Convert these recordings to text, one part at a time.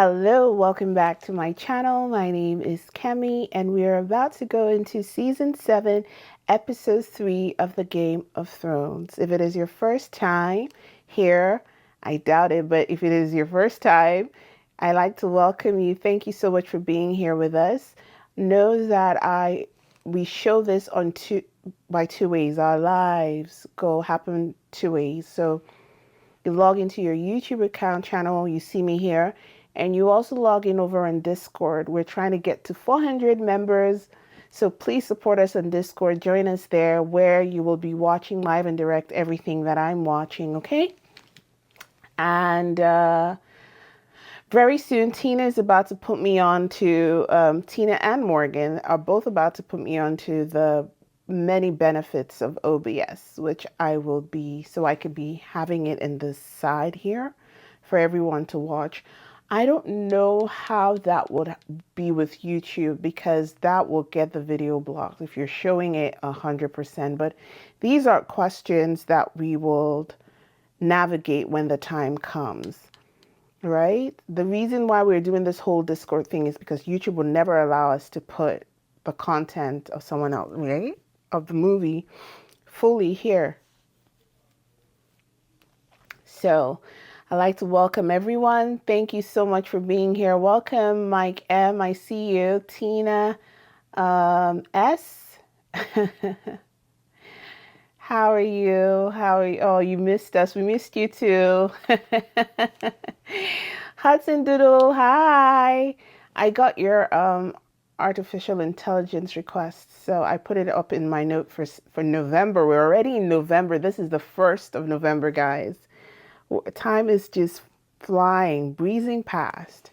Hello, welcome back to my channel. My name is Kemi, and we are about to go into Season 7, Episode 3 of the Game of Thrones. If it is your first time here, I doubt it, but if it is your first time, I'd like to welcome you. Thank you so much for being here with us. Know that we show this on by two ways. Our lives happen two ways. So you log into your YouTube account channel, you see me here, and you also log in over on Discord. We're trying to get to 400 members, so please support us on Discord. Join us there where you will be watching live and direct everything that I'm watching, okay? And very soon, Tina is about to put me on to, Tina and Morgan are both about to put me on to the many benefits of OBS, which I will be, so I could be having it in this side here for everyone to watch. I don't know how that would be with YouTube because that will get the video blocked if you're showing it 100%. But these are questions that we will navigate when the time comes, right? The reason why we're doing this whole Discord thing is because YouTube will never allow us to put the content of someone else, right? Of the movie fully here. So I'd like to welcome everyone. Thank you so much for being here. Welcome, Mike M. I see you. Tina S. How are you? How are you? Oh, you missed us. We missed you too. Hudson Doodle, hi. I got your artificial intelligence request, so I put it up in my note for November. We're already in November. This is the 1st of November, guys. Time is just flying, breezing past.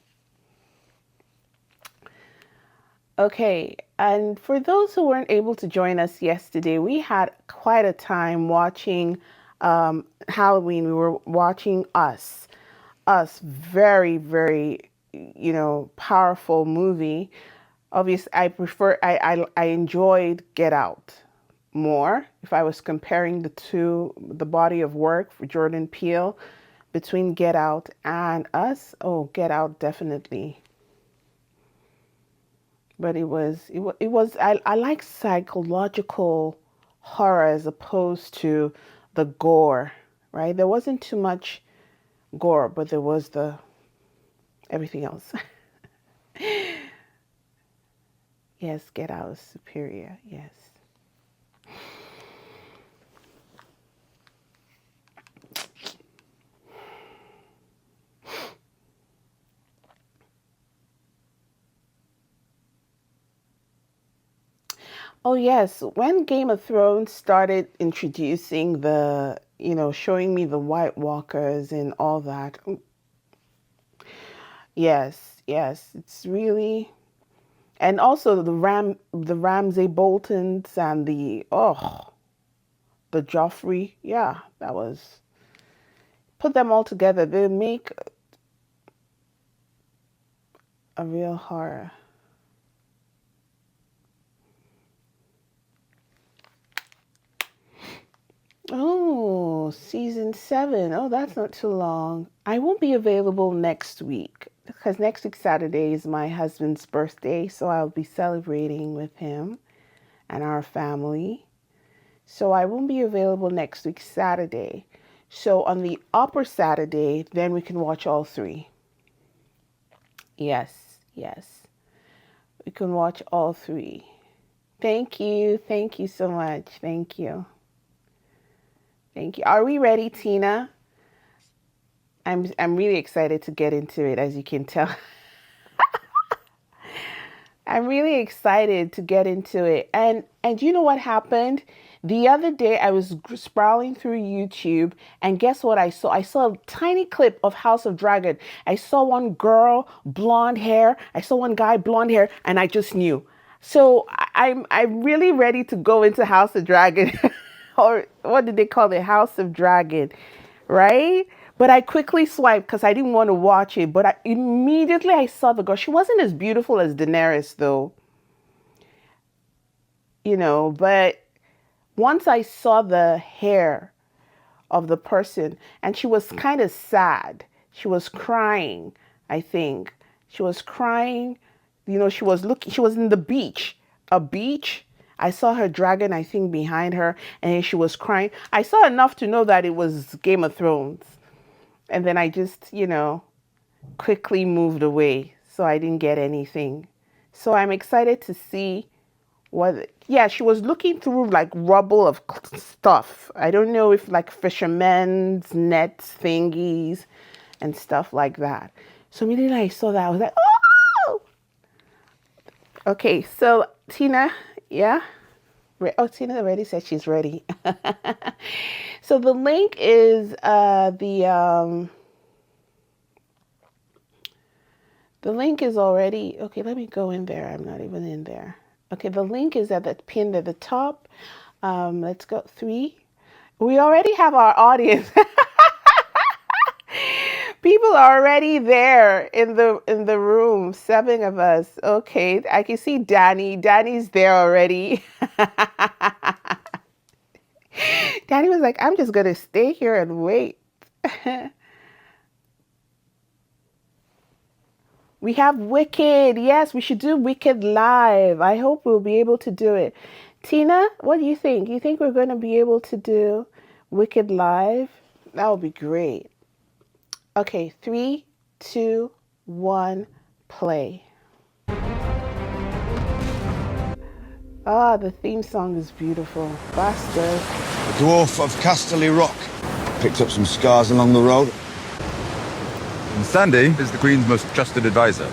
Okay, and for those who weren't able to join us yesterday, we had quite a time watching Halloween. We were watching Us, very, very, powerful movie. Obviously, I enjoyed Get Out more. If I was comparing the body of work for Jordan Peele between Get Out and Us, oh, Get Out definitely. But I like psychological horror as opposed to the gore, right? There wasn't too much gore, but there was everything else. Yes, Get Out is superior, yes. Oh yes, when Game of Thrones started introducing showing me the White Walkers and all that. Yes, it's really, and also the Ramsay Boltons and the Joffrey. Yeah, that was, put them all together, they make a real horror. Oh, season 7. Oh, that's not too long. I won't be available next week because next week Saturday is my husband's birthday, so I'll be celebrating with him and our family. So I won't be available next week Saturday. So on the upper Saturday, then we can watch all 3. Yes. We can watch all 3. Thank you so much. Thank you. Are we ready, Tina? I'm really excited to get into it, as you can tell. I'm really excited to get into it. And you know what happened? The other day I was scrolling through YouTube, and guess what I saw? I saw a tiny clip of House of Dragon. I saw one girl, blonde hair. I saw one guy, blonde hair, and I just knew. So I'm really ready to go into House of Dragon. Or what did they call it? House of Dragon, right? But I quickly swiped because I didn't want to watch it. But immediately I saw the girl. She wasn't as beautiful as Daenerys, though. But once I saw the hair of the person, and she was kind of sad. She was crying, I think. She was crying. You know, she was in the beach. A beach. I saw her dragon, I think, behind her, and she was crying. I saw enough to know that it was Game of Thrones. And then I just, you know, quickly moved away. So I didn't get anything. So I'm excited to see what, yeah, she was looking through like rubble of stuff. I don't know if like fishermen's nets thingies and stuff like that. So immediately I saw that, I was like, oh! Okay, so Tina, yeah? Oh, Tina already said she's ready. So the link is the link is already, okay, let me go in there. I'm not even in there. Okay, the link is at the pinned at the top. Let's go 3. We already have our audience. People are already there in the room, 7 of us. Okay, I can see Danny. Danny's there already. Danny was like, I'm just gonna stay here and wait. We have Wicked. Yes, we should do Wicked live. I hope we'll be able to do it. Tina, what do you think? You think we're going to be able to do Wicked live? That would be great. Okay, 3, 2, 1, play. Ah, the theme song is beautiful. Bastard. The dwarf of Casterly Rock. Picked up some scars along the road. And Sandy is the Queen's most trusted advisor.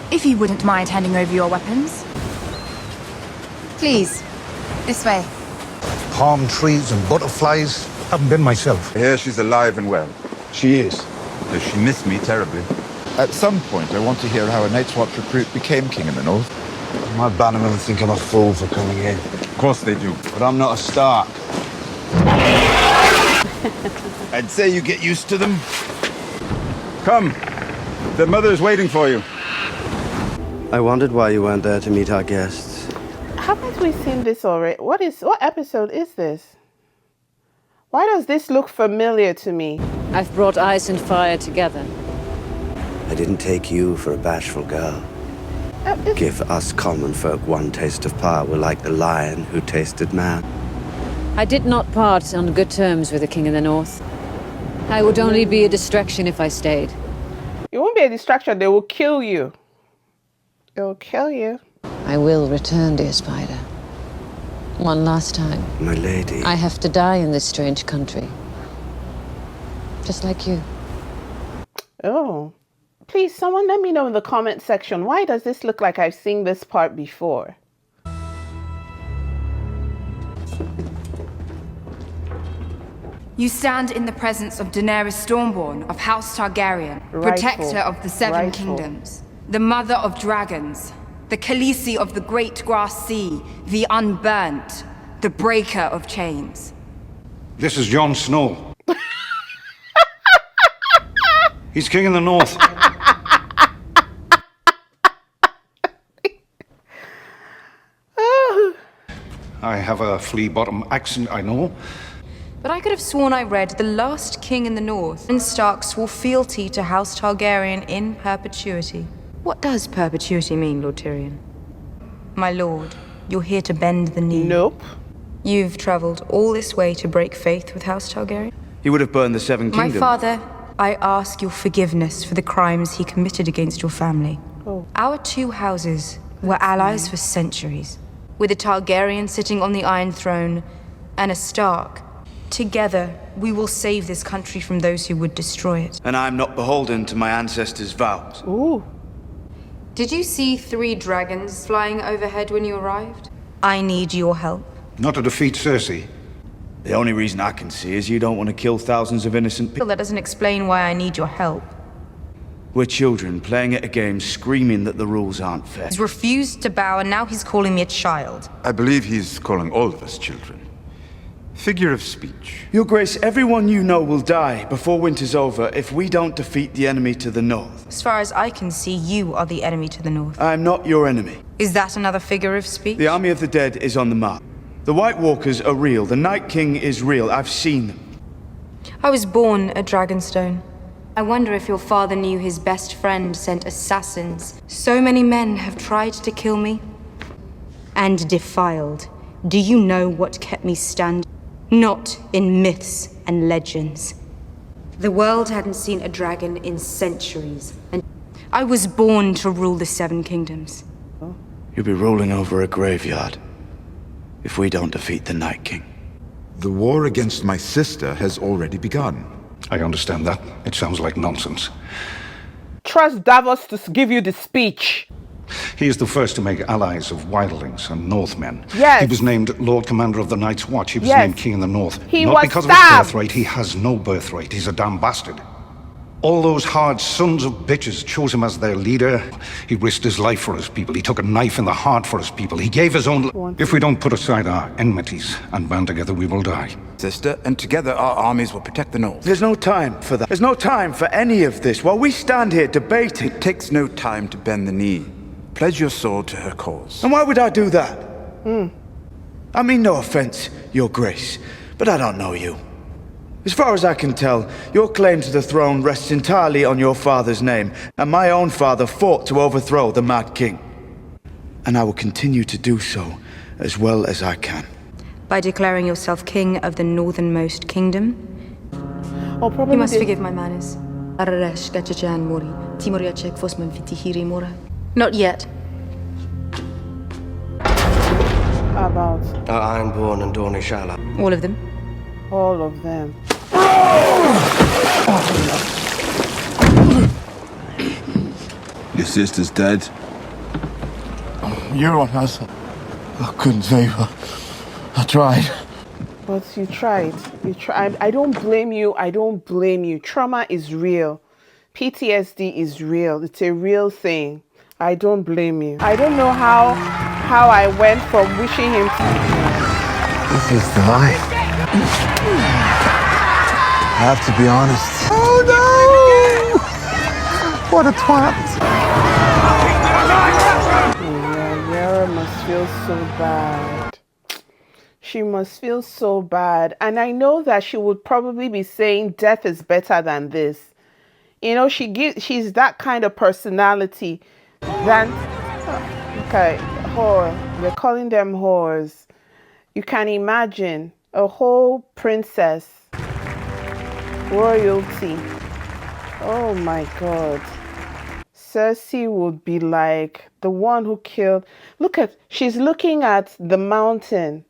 If you wouldn't mind handing over your weapons. Please, this way. Palm trees and butterflies. Haven't been myself. I hear she's alive and well. She is. Does she miss me terribly? At some point, I want to hear how a Night's Watch recruit became king in the North. My bannermen think I'm a fool for coming in. Of course they do. But I'm not a Stark. I'd say you get used to them. Come. The mother's waiting for you. I wondered why you weren't there to meet our guests. Haven't we seen this already? What episode is this? Why does this look familiar to me? I've brought ice and fire together. I didn't take you for a bashful girl. Give us common folk one taste of power like the lion who tasted man. I did not part on good terms with the king in the north. I would only be a distraction if I stayed. You won't be a distraction. They will kill you. They will kill you. I will return, dear spider. One last time. My lady. I have to die in this strange country. Just like you. Oh. Please, someone let me know in the comment section. Why does this look like I've seen this part before? You stand in the presence of Daenerys Stormborn of House Targaryen, protector of the Seven Kingdoms, the mother of dragons, the Khaleesi of the Great Grass Sea, the Unburnt, the breaker of chains. This is Jon Snow. He's king in the north. I have a flea-bottom accent, I know. But I could have sworn I read the last king in the north. Bran Stark swore fealty to House Targaryen in perpetuity. What does perpetuity mean, Lord Tyrion? My lord, you're here to bend the knee. Nope. You've traveled all this way to break faith with House Targaryen? He would have burned the Seven Kingdoms. My father, I ask your forgiveness for the crimes he committed against your family. Oh. Our two houses were allies for centuries, with a Targaryen sitting on the Iron Throne and a Stark. Together, we will save this country from those who would destroy it. And I'm not beholden to my ancestors' vows. Ooh. Did you see 3 dragons flying overhead when you arrived? I need your help. Not to defeat Cersei. The only reason I can see is you don't want to kill thousands of innocent people. That doesn't explain why I need your help. We're children playing at a game, screaming that the rules aren't fair. He's refused to bow, and now he's calling me a child. I believe he's calling all of us children. Figure of speech. Your Grace, everyone you know will die before winter's over if we don't defeat the enemy to the north. As far as I can see, you are the enemy to the north. I'm not your enemy. Is that another figure of speech? The army of the dead is on the march. The White Walkers are real. The Night King is real. I've seen them. I was born at Dragonstone. I wonder if your father knew his best friend sent assassins. So many men have tried to kill me and defiled. Do you know what kept me standing? Not in myths and legends. The world hadn't seen a dragon in centuries, and I was born to rule the Seven Kingdoms. You'll be rolling over a graveyard if we don't defeat the Night King. The war against my sister has already begun. I understand that. It sounds like nonsense. Trust Davos to give you the speech. He is the first to make allies of wildlings and Northmen. Yes. He was named Lord Commander of the Night's Watch. He was Yes. named King in the North. He Not was because stabbed. of his birthright. He has no birthright. He's a damn bastard. All those hard sons of bitches chose him as their leader. He risked his life for his people. He took a knife in the heart for his people. He gave his own... If we don't put aside our enmities and band together, we will die. Sister, and together our armies will protect the North. There's no time for that. There's no time for any of this while we stand here debating. It takes no time to bend the knee. Pledge your sword to her cause. And why would I do that? I mean no offense, Your Grace, but I don't know you. As far as I can tell, your claim to the throne rests entirely on your father's name, and my own father fought to overthrow the Mad King. And I will continue to do so as well as I can. By declaring yourself king of the northernmost kingdom? Oh, probably You must forgive my manners. Not yet. about Ironborn and Dornishala. All of them? all of them. Your sister's dead. You're on us. I couldn't save her. I tried. But you tried. You tried. I don't blame you. I don't blame you. Trauma is real. PTSD is real. It's a real thing. I don't blame you. I don't know how I went from wishing him to... This is the life. I have to be honest. Oh no! What a twat. Yeah, Yara must feel so bad. She must feel so bad. And I know that she would probably be saying death is better than this. You know, she's that kind of personality. Then, okay, whore. They're calling them whores. You can imagine a whole princess, royalty. Oh my God. Cersei would be like the one who killed. Look at, she's looking at the mountain.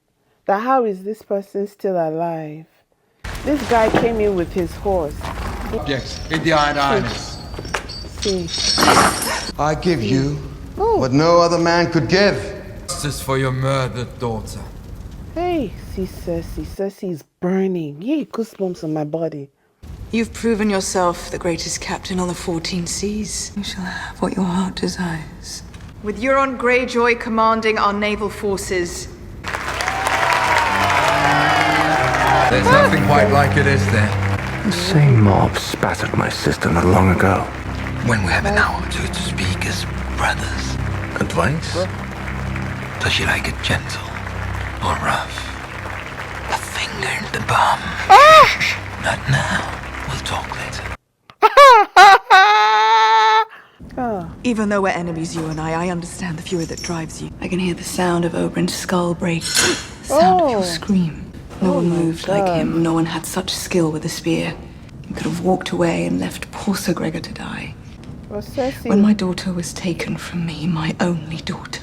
That how is this person still alive? This guy came in with his horse. Yes, in the Iron Islands. See. I give you what no other man could give. Justice for your murdered daughter. Hey, see Cersei. Cersei is burning. Yay, goosebumps on my body. You've proven yourself the greatest captain on the 14 seas. You shall have what your heart desires. With Euron Greyjoy commanding our naval forces. There's nothing quite like it, is there? The same mob spat at my sister not long ago. When we have an hour or two to speak as brothers. Advice? Does she like it gentle or rough? A finger in the bum. Not now. We'll talk later. Even though we're enemies, you and I understand the fury that drives you. I can hear the sound of Oberyn's skull break. The sound of your scream. No one moved like him. No one had such skill with a spear. He could have walked away and left poor Sir Gregor to die. When my daughter was taken from me, my only daughter,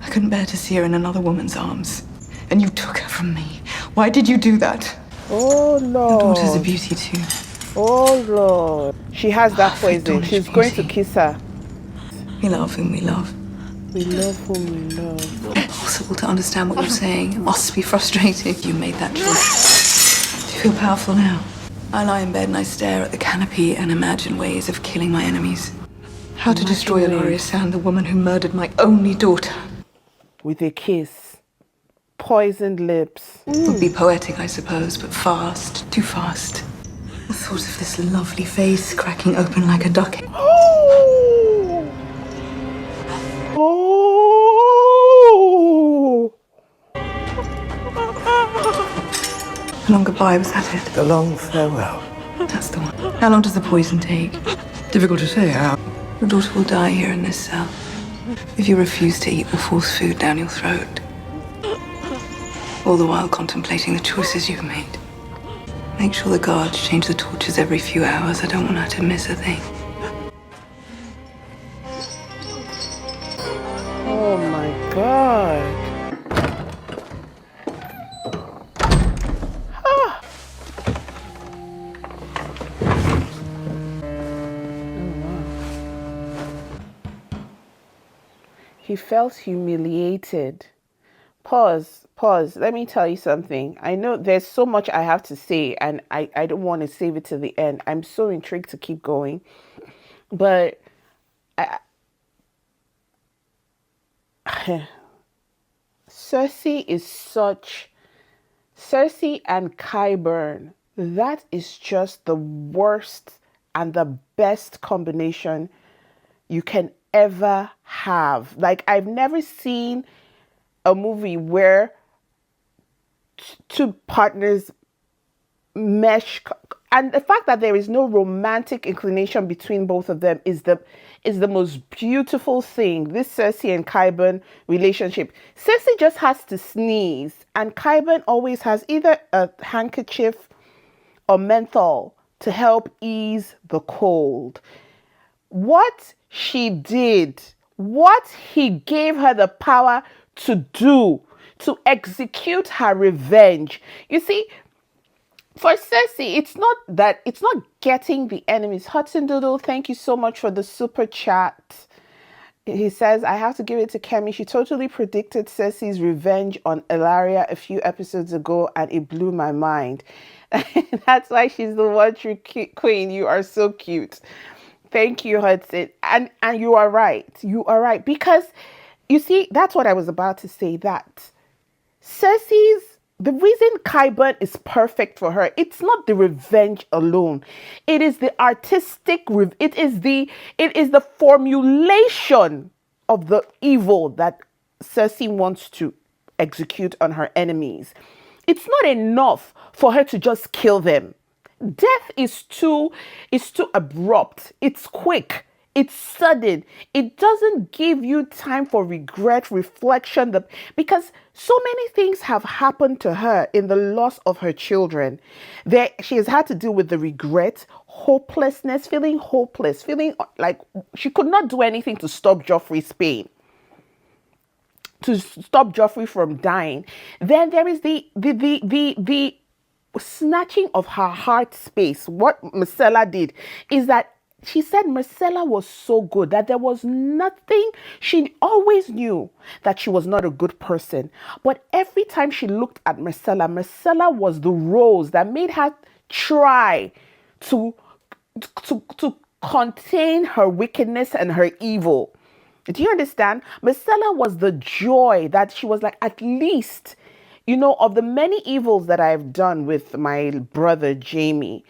I couldn't bear to see her in another woman's arms. And you took her from me. Why did you do that? Oh Lord. Your daughter's a beauty too. Oh Lord. She has that poison. She's going to kiss her. We love whom we love. We love whom we love. Impossible to understand what you're saying. It must be frustrating. You made that choice. Do you feel powerful now? I lie in bed and I stare at the canopy and imagine ways of killing my enemies. How to destroy Eloria Sand, the woman who murdered my only daughter. With a kiss. Poisoned lips. Would be poetic, I suppose, but fast. Too fast. The thought of this lovely face cracking open like a duck. Oh! Oh! A long goodbye, was that it? The long farewell. That's the one. How long does the poison take? Difficult to say. Your daughter will die here in this cell. If you refuse to eat, we'll force food down your throat. All the while contemplating the choices you've made. Make sure the guards change the torches every few hours. I don't want her to miss a thing. Oh my god. Ah. He felt humiliated. Pause. Let me tell you something. I know there's so much I have to say, and I don't want to save it to the end. I'm so intrigued to keep going. But Cersei and Qyburn, that is just the worst and the best combination you can ever have. Like, I've never seen a movie where two partners mesh, and the fact that there is no romantic inclination between both of them is the most beautiful thing. This Cersei and Qyburn relationship. Cersei just has to sneeze, and Qyburn always has either a handkerchief or menthol to help ease the cold. What she did, what he gave her the power to do, to execute her revenge. You see, for Cersei, it's not getting the enemies. Hudson Doodle, thank you so much for the super chat. He says, I have to give it to Kemi. She totally predicted Cersei's revenge on Elaria a few episodes ago, and it blew my mind. That's why she's the one true queen. You are so cute. Thank you, Hudson. And you are right. You are right. Because, you see, that's what I was about to say, that the reason Qyburn is perfect for her, it's not the revenge alone. It is the artistic, it is the formulation of the evil that Cersei wants to execute on her enemies. It's not enough for her to just kill them. Death is too abrupt. It's quick. It's sudden. It doesn't give you time for regret, reflection, because so many things have happened to her in the loss of her children. She has had to deal with the regret, hopelessness, feeling hopeless, feeling like she could not do anything to stop Joffrey's pain, to stop Joffrey from dying. Then there is the snatching of her heart space. What Myrcella did is that she said Myrcella was so good that there was nothing. She always knew that she was not a good person. But every time she looked at Myrcella was the rose that made her try to contain her wickedness and her evil. Do you understand? Myrcella was the joy that she was like, at least, of the many evils that I've done with my brother Jaime,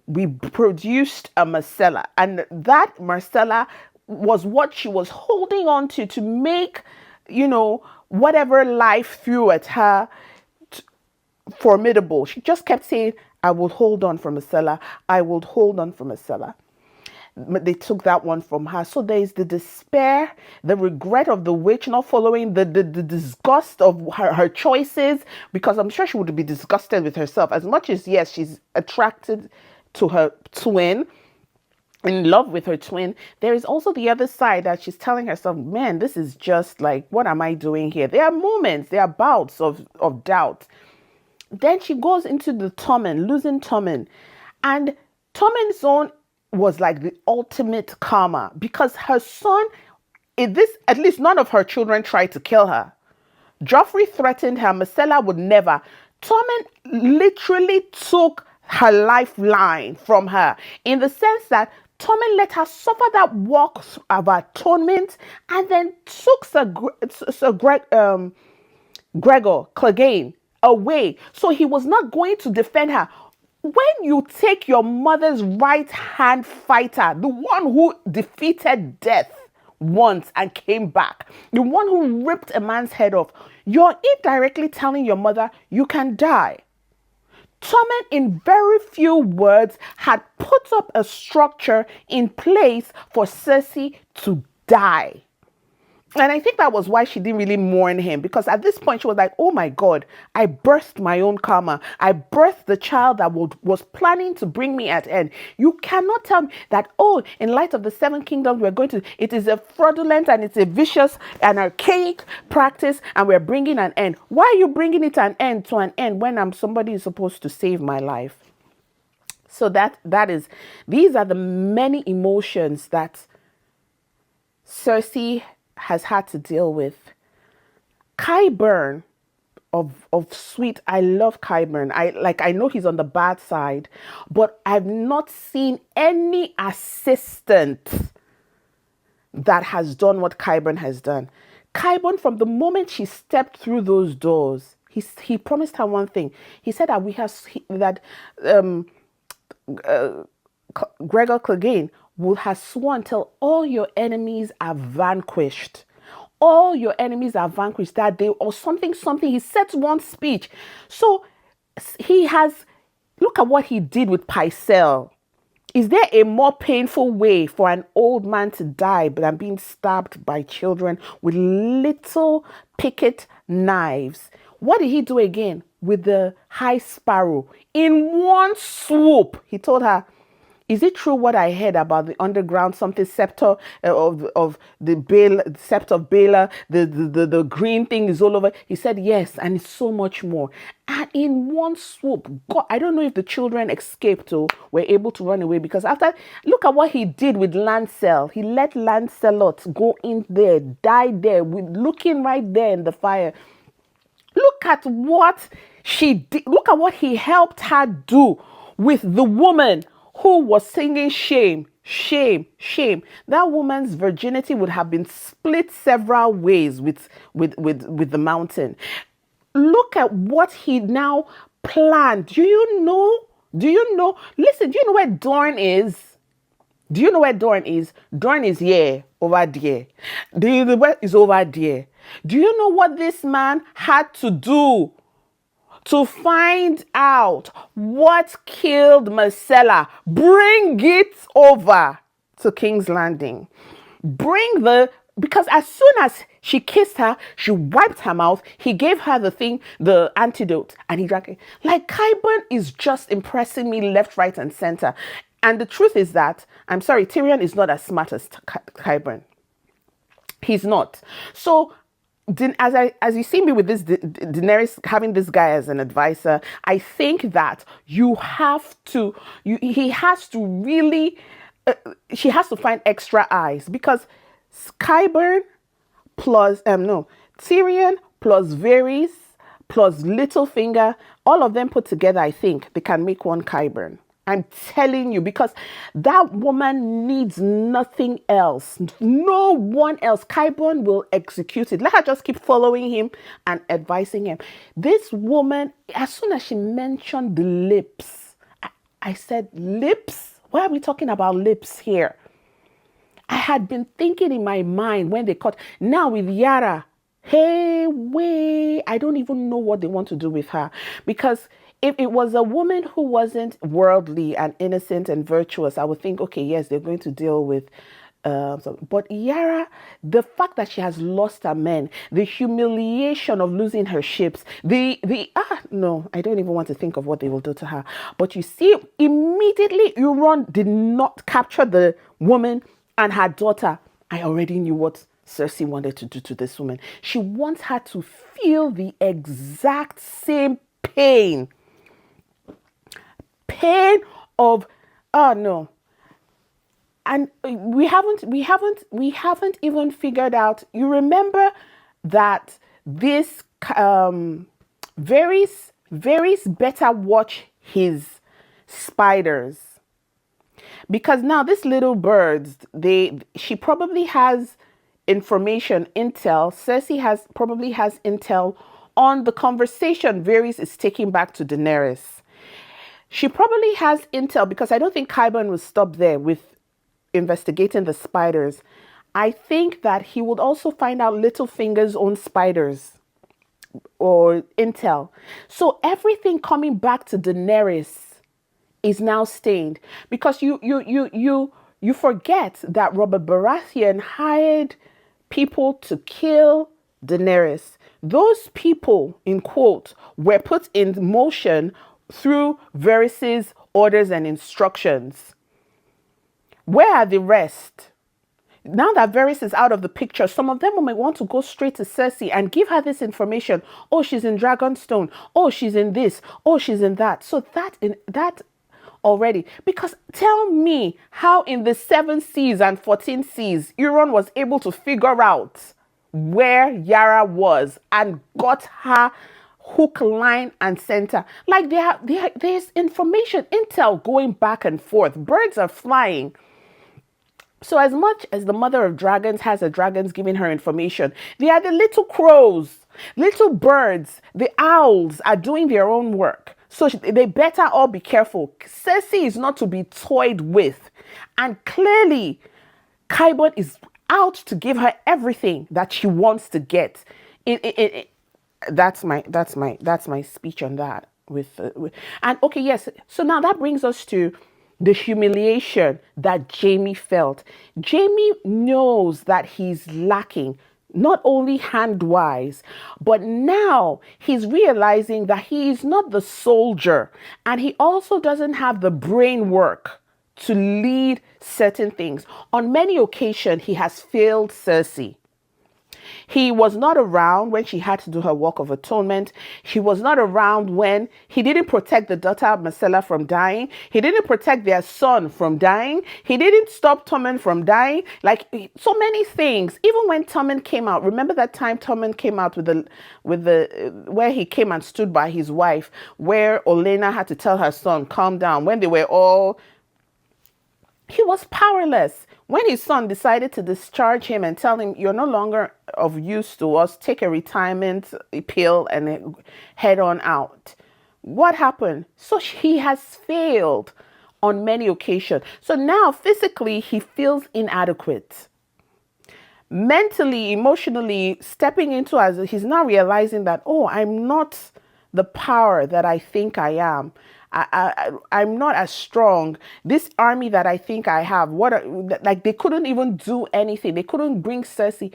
we produced a Myrcella, and that Myrcella was what she was holding on to make, whatever life threw at her formidable. She just kept saying, I will hold on for Myrcella. I will hold on for Myrcella. They took that one from her. So there is the despair, the regret of the witch not following, the disgust of her choices, because I'm sure she would be disgusted with herself. As much as, yes, she's attracted to her twin, in love with her twin, there is also the other side that she's telling herself, man, this is just like, what am I doing here? There are moments, there are bouts of doubt. Then she goes into the Tommen, losing Tommen. And Tommen's own was like the ultimate karma, because her son, at least none of her children tried to kill her. Joffrey threatened her. Myrcella would never. Tommen literally took her lifeline from her, in the sense that Tommen let her suffer that walk of atonement, and then took Gregor Clegane away. So he was not going to defend her. When you take your mother's right-hand fighter, the one who defeated death once and came back, the one who ripped a man's head off, you're indirectly telling your mother you can die. Tommen, in very few words, had put up a structure in place for Cersei to die. And I think that was why she didn't really mourn him, because at this point she was like, oh my God, I birthed my own karma. I birthed the child that was planning to bring me at end. You cannot tell me that, oh, in light of the Seven Kingdoms, it is a fraudulent and it's a vicious and archaic practice and we're bringing an end. Why are you bringing it to an end when somebody is supposed to save my life? So these are the many emotions that Cersei has had to deal with. Qyburn of Sweet, I love Qyburn. I know he's on the bad side, but I've not seen any assistant that has done what Qyburn has done. Qyburn, from the moment she stepped through those doors, he promised her one thing. He said that Gregor Clegane will have sworn till all your enemies are vanquished. All your enemies are vanquished that day, or something. He said one speech. So look at what he did with Pycelle. Is there a more painful way for an old man to die than being stabbed by children with little picket knives? What did he do again with the High Sparrow? In one swoop, he told her, is it true what I heard about the underground something scepter of the scepter of Baelor? The green thing is all over. He said yes, and it's so much more. And in one swoop, God, I don't know if the children escaped or were able to run away, because look at what he did with Lancel. He let Lancelot go in there, die there, looking right there in the fire. Look at what she did. Look at what he helped her do with the woman who was singing shame, shame, shame. That woman's virginity would have been split several ways with the mountain. Look at what he now planned. Do you know? Listen, do you know where Dorne is? Do you know where Dorne is? Dorne is here, over there. The west is over there. Do you know what this man had to do to find out what killed Myrcella? Bring it over to King's Landing. Because as soon as she kissed her, she wiped her mouth. He gave her the antidote, and he drank it. Like, Qyburn is just impressing me left, right, and center. And the truth is that, I'm sorry, Tyrion is not as smart as Qyburn. He's not. So, as you see me with this Daenerys having this guy as an advisor, I think that he has to she has to find extra eyes, because Qyburn plus Tyrion plus Varys plus Littlefinger, all of them put together, I think they can make one Qyburn. I'm telling you, because that woman needs nothing else. No one else. Qyburn will execute it. Let her just keep following him and advising him. This woman, as soon as she mentioned the lips, I said, lips? Why are we talking about lips here? I had been thinking in my mind when they cut. Now with Yara, I don't even know what they want to do with her. Because if it was a woman who wasn't worldly and innocent and virtuous, I would think, okay, yes, they're going to deal with. But Yara, the fact that she has lost her men, the humiliation of losing her ships, no, I don't even want to think of what they will do to her. But you see, immediately Euron did not capture the woman and her daughter. I already knew what Cersei wanted to do to this woman. She wants her to feel the exact same pain of, oh no. And we haven't even figured out. You remember that this Varys better watch his spiders, because now these little birds, she probably has information, intel. Cersei probably has intel on the conversation Varys is taking back to Daenerys. She probably has intel, because I don't think Qyburn will stop there with investigating the spiders. I think that he would also find out Littlefinger's own spiders, or intel. So everything coming back to Daenerys is now stained because you forget that Robert Baratheon hired people to kill Daenerys. Those people, in quote, were put in motion through Varys' orders and instructions. Where are the rest? Now that Varys is out of the picture, some of them might want to go straight to Cersei and give her this information. Oh, she's in Dragonstone. Oh, she's in this. Oh, she's in that. So that already. Because tell me how in the 7 seas and 14 seas, Euron was able to figure out where Yara was and got her hook, line, and center. Like there's information, intel going back and forth. Birds are flying. So as much as the mother of dragons has her dragons giving her information, they are the little crows, little birds, the owls are doing their own work. So they better all be careful. Cersei is not to be toyed with. And clearly, Qyburn is out to give her everything that she wants to get. That's my speech on that. And okay, yes. So now that brings us to the humiliation that Jaime felt. Jaime knows that he's lacking, not only hand-wise, but now he's realizing that he is not the soldier, and he also doesn't have the brain work to lead certain things. On many occasions, he has failed Cersei. He was not around when she had to do her walk of atonement. He was not around when he didn't protect the daughter of Marcella from dying. He didn't protect their son from dying. He didn't stop Tommen from dying. Like so many things. Even when Tommen came out, remember that time Tommen came out with the where he came and stood by his wife, where Olenna had to tell her son, calm down, when they were all, he was powerless. When his son decided to discharge him and tell him, you're no longer of use to us, take a retirement pill and head on out. What happened? So he has failed on many occasions. So now physically he feels inadequate. Mentally, emotionally, stepping into as he's now realizing that, oh, I'm not the power that I think I am. I'm not as strong. This army that I think I have, like they couldn't even do anything. They couldn't bring Cersei.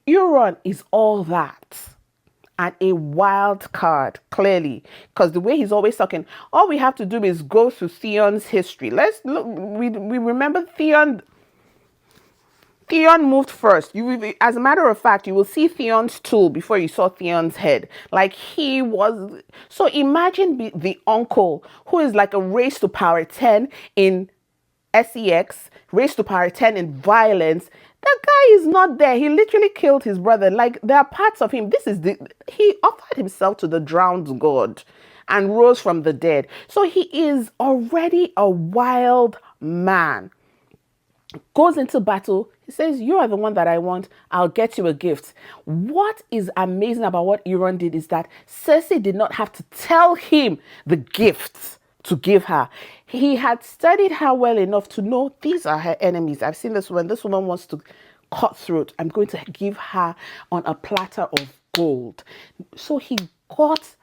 Euron is all that and a wild card, clearly, because the way he's always talking, all we have to do is go through Theon's history. Let's look. We remember Theon. Theon moved first. As a matter of fact, you will see Theon's tool before you saw Theon's head. Like he was. So imagine the uncle who is like a raised to power 10 in sex, raised to power 10 in violence. That guy is not there. He literally killed his brother. Like there are parts of him. He offered himself to the drowned god and rose from the dead. So he is already a wild man. Goes into battle. He says, you are the one that I want. I'll get you a gift. What is amazing about what Euron did is that Cersei did not have to tell him the gifts to give her. He had studied her well enough to know these are her enemies. I've seen this woman. This woman wants to cut throat. I'm going to give her on a platter of gold. So he got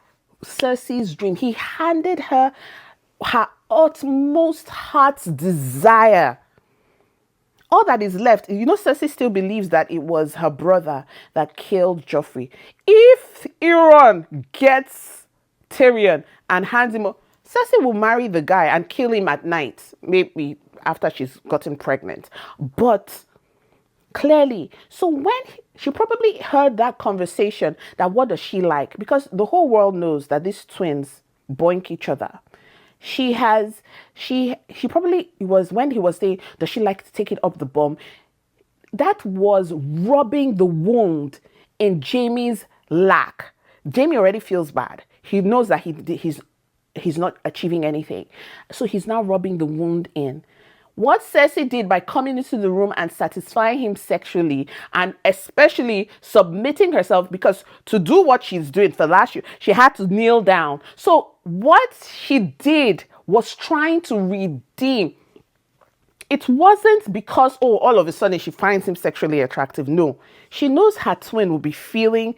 Cersei's dream. He handed her her utmost heart's desire. All that is left, Cersei still believes that it was her brother that killed Joffrey. If Euron gets Tyrion and hands him, Cersei will marry the guy and kill him at night, maybe after she's gotten pregnant. But clearly, so when she probably heard that conversation, that what does she like? Because the whole world knows that these twins boink each other. She probably was when he was saying, does she like to take it up the bum? That was rubbing the wound in Jaime's lack. Jaime already feels bad. He knows that he's not achieving anything. So he's now rubbing the wound in. What Cersei did by coming into the room and satisfying him sexually and especially submitting herself, because to do what she's doing for last year, she had to kneel down. So what she did was trying to redeem. It wasn't because, all of a sudden she finds him sexually attractive. No, she knows her twin will be feeling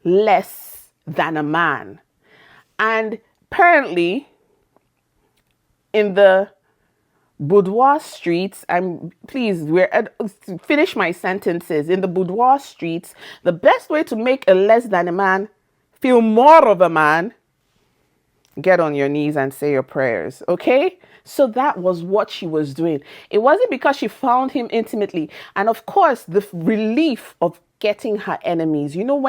less than a man. And apparently, in the boudoir streets, finish my sentences. In the boudoir streets, the best way to make a less than a man feel more of a man, get on your knees and say your prayers, okay? So that was what she was doing. It wasn't because she found him intimately. And of course, the relief of getting her enemies. You know,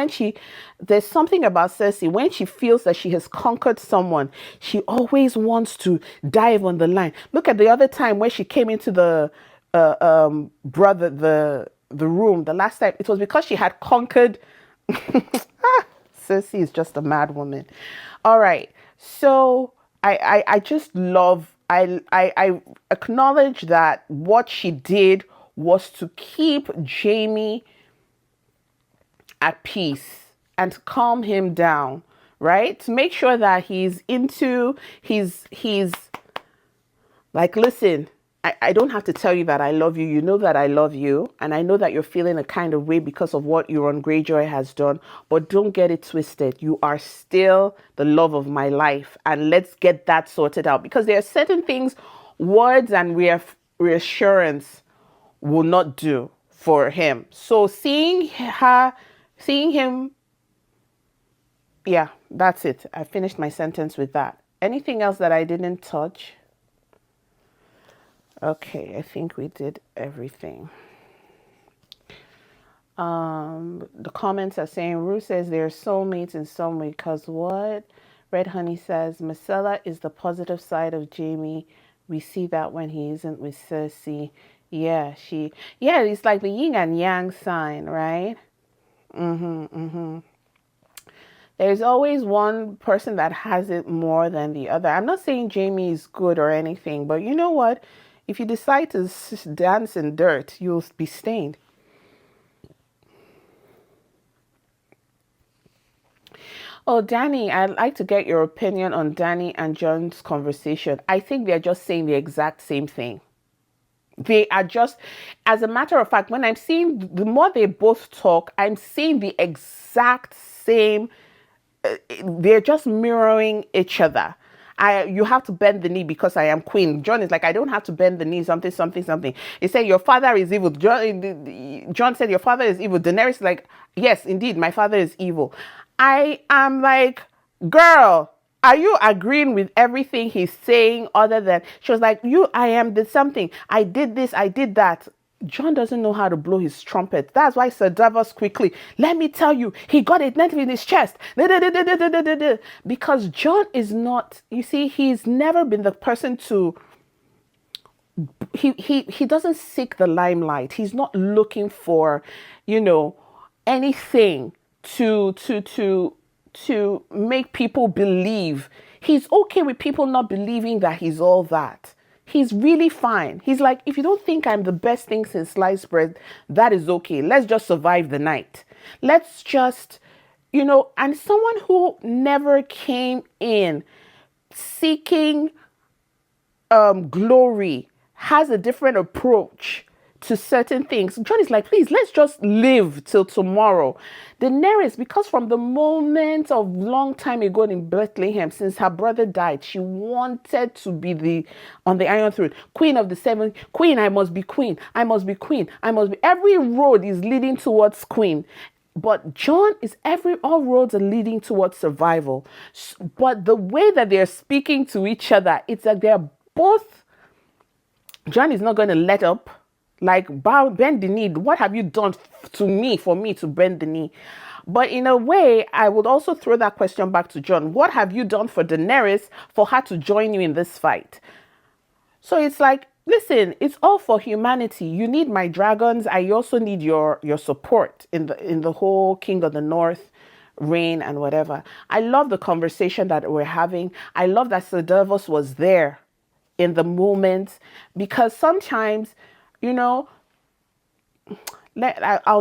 there's something about Cersei, when she feels that she has conquered someone, she always wants to dive on the line. Look at the other time when she came into the room, the last time, it was because she had conquered. Cersei is just a mad woman. All right. So I just love, I acknowledge that what she did was to keep Jaime at peace and to calm him down, right? To make sure that he's like, listen, I don't have to tell you that I love you. You know that I love you. And I know that you're feeling a kind of way because of what Euron Greyjoy has done. But don't get it twisted. You are still the love of my life. And let's get that sorted out. Because there are certain things words and reassurance will not do for him. So seeing him, yeah, that's it. I finished my sentence with that. Anything else that I didn't touch? Okay, I think we did everything. The comments are saying, Rue says they're soulmates in some way, because what? Red Honey says, Marcella is the positive side of Jaime. We see that when he isn't with Cersei. Yeah, it's like the yin and yang sign, right? There's always one person that has it more than the other. I'm not saying Jaime is good or anything, but you know what? If you decide to dance in dirt, you'll be stained. Oh, Danny, I'd like to get your opinion on Danny and Jon's conversation. I think they're just saying the exact same thing. They are just, as a matter of fact, when I'm seeing, the more they both talk, I'm seeing the exact same, they're just mirroring each other. You have to bend the knee because I am queen. Jon is like, I don't have to bend the knee, something. He said, your father is evil. Jon said, your father is evil. Daenerys is like, yes, indeed, my father is evil. I am like, girl, are you agreeing with everything he's saying other than, she was like, I am the something. I did this, I did that. Jon doesn't know how to blow his trumpet. That's why Sir Davos quickly, let me tell you, he got it net in his chest. Because Jon is not, you see, he's never been the person to, he doesn't seek the limelight. He's not looking for, anything to make people believe. He's okay with people not believing that he's all that. He's really fine. He's like, if you don't think I'm the best thing since sliced bread, that is okay. Let's just survive the night. Let's just, and someone who never came in seeking glory has a different approach to certain things. Jon is like, please, let's just live till tomorrow. Daenerys, because from the moment of long time ago in Bethlehem, since her brother died, she wanted to be on the Iron Throne, queen of the seven. Queen, I must be queen. I must be queen. I must be. Every road is leading towards queen. But Jon is all roads are leading towards survival. But the way that they're speaking to each other, it's like they're both. Jon is not going to let up. Like, bend the knee. What have you done to me for me to bend the knee? But in a way, I would also throw that question back to Jon. What have you done for Daenerys for her to join you in this fight? So it's like, listen, it's all for humanity. You need my dragons. I also need your support in the whole King of the North reign and whatever. I love the conversation that we're having. I love that Sir Davos was there in the moment, because sometimes, I'll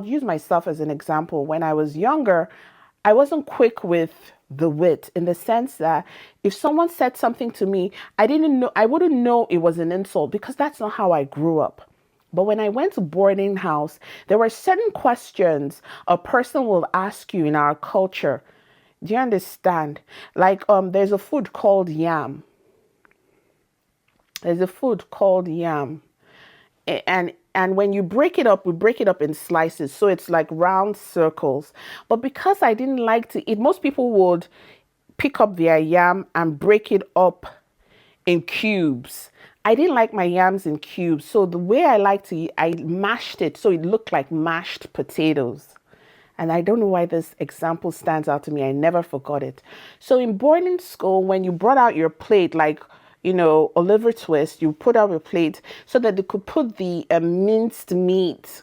use myself as an example. When I was younger, I wasn't quick with the wit, in the sense that if someone said something to me, I wouldn't know it was an insult, because that's not how I grew up. But when I went to boarding house, there were certain questions a person will ask you in our culture. Do you understand? Like, there's a food called yam. There's a food called yam. And when you break it up, we break it up in slices. So it's like round circles. But because I didn't like to eat, most people would pick up their yam and break it up in cubes. I didn't like my yams in cubes. So the way I like to eat, I mashed it so it looked like mashed potatoes. And I don't know why this example stands out to me. I never forgot it. So in boarding school, when you brought out your plate, like, you know, Oliver Twist, you put out your plate so that they could put the minced meat,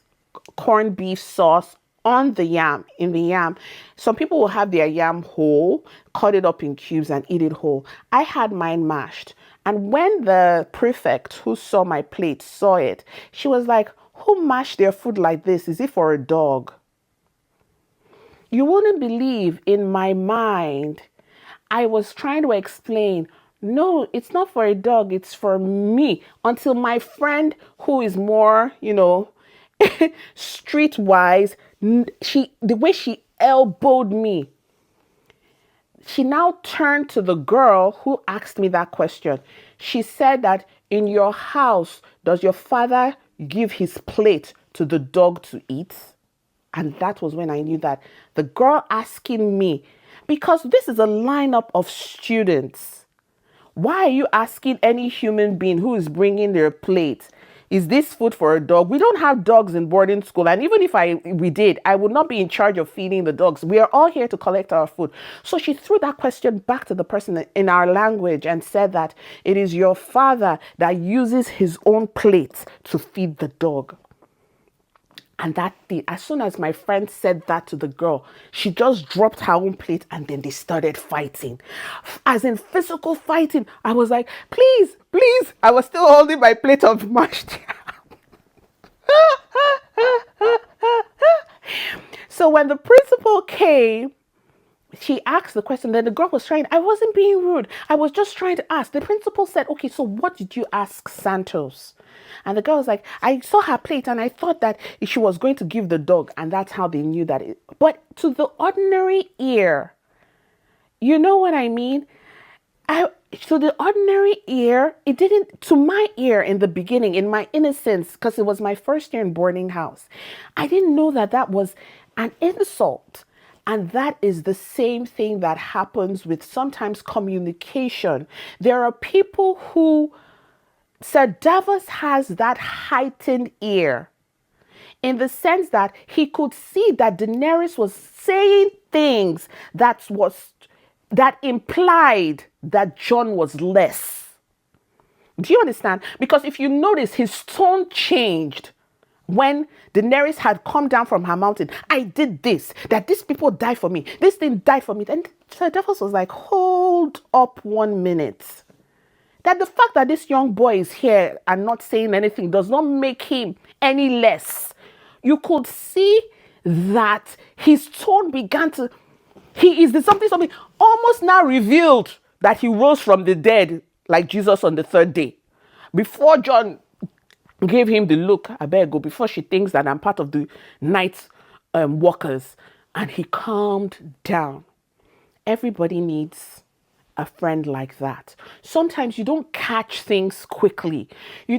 corned beef sauce on the yam, in the yam. Some people will have their yam whole, cut it up in cubes and eat it whole. I had mine mashed. And when the prefect who saw my plate saw it, she was like, who mashed their food like this? Is it for a dog? You wouldn't believe, in my mind, I was trying to explain, no, it's not for a dog, it's for me. Until my friend, who is more, you know, streetwise, the way she elbowed me, she now turned to the girl who asked me that question. She said that in your house, does your father give his plate to the dog to eat? And that was when I knew that the girl asking me, because this is a lineup of students. Why are you asking any human being who is bringing their plate, is this food for a dog? We don't have dogs in boarding school. And even if we did, I would not be in charge of feeding the dogs. We are all here to collect our food. So she threw that question back to the person in our language and said that it is your father that uses his own plate to feed the dog. And that thing, as soon as my friend said that to the girl, she just dropped her own plate and then they started fighting. As in physical fighting. I was like, please, please. I was still holding my plate of mashed yam. So when the principal came, she asked the question. Then the girl was trying, I wasn't being rude. I was just trying to ask. The principal said, okay, so what did you ask Santos? And the girl was like, I saw her plate and I thought that she was going to give the dog. And that's how they knew that. But to the ordinary ear, you know what I mean? To the ordinary ear, it didn't, to my ear in the beginning, in my innocence, because it was my first year in boarding house, I didn't know that that was an insult. And that is the same thing that happens with sometimes communication. There are people who, Sir Davos has that heightened ear in the sense that he could see that Daenerys was saying things that implied that Jon was less. Do you understand? Because if you notice, his tone changed when Daenerys had come down from her mountain. I did this, that these people died for me. This thing died for me. And Sir Davos was like, hold up 1 minute. That the fact that this young boy is here and not saying anything does not make him any less. You could see that his tone began to, he is the something almost now revealed that he rose from the dead like Jesus on the third day. Before Jon gave him the look, I better go, before she thinks that I'm part of the night walkers. And he calmed down. Everybody needs a friend like that. Sometimes you don't catch things quickly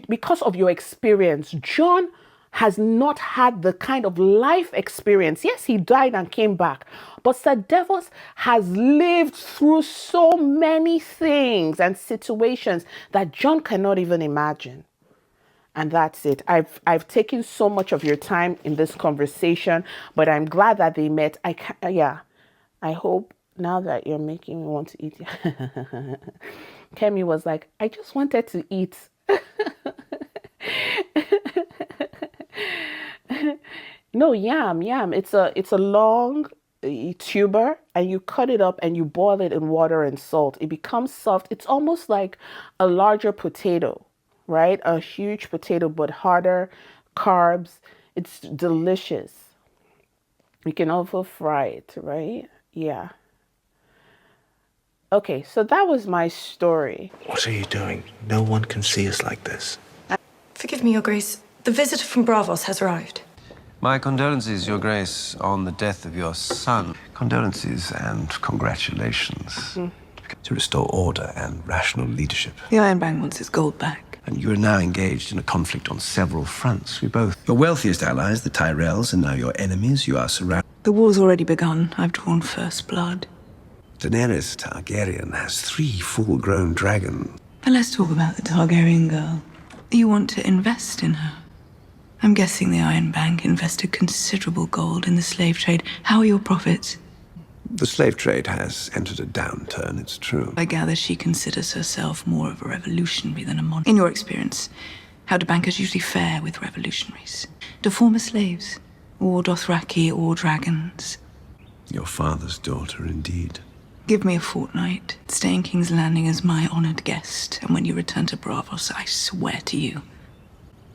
because of your experience. Jon has not had the kind of life experience. Yes, he died and came back, but Sir Davos has lived through so many things and situations that Jon cannot even imagine. And that's it. I've taken so much of your time in this conversation, but I'm glad that they met. I hope now that you're making me want to eat. Kemi was like, I just wanted to eat. No, yam. It's a long tuber, and you cut it up and you boil it in water and salt. It becomes soft. It's almost like a larger potato, right? A huge potato, but harder, carbs. It's delicious. You can also fry it, right? Yeah. Okay, so that was my story. What are you doing? No one can see us like this. Forgive me, Your Grace. The visitor from Bravos has arrived. My condolences, Your Grace, on the death of your son. Condolences and congratulations. To restore order and rational leadership. The Iron Bank wants its gold back. And you are now engaged in a conflict on several fronts. Your wealthiest allies, the Tyrells, are now your enemies. You are surrounded. The war's already begun. I've drawn first blood. Daenerys Targaryen has 3 full-grown dragons. But let's talk about the Targaryen girl. You want to invest in her. I'm guessing the Iron Bank invested considerable gold in the slave trade. How are your profits? The slave trade has entered a downturn, it's true. I gather she considers herself more of a revolutionary than a monarch. In your experience, how do bankers usually fare with revolutionaries? Do former slaves, or Dothraki, or dragons? Your father's daughter, indeed. Give me a fortnight. Stay in King's Landing as my honored guest, and when you return to Bravos, I swear to you,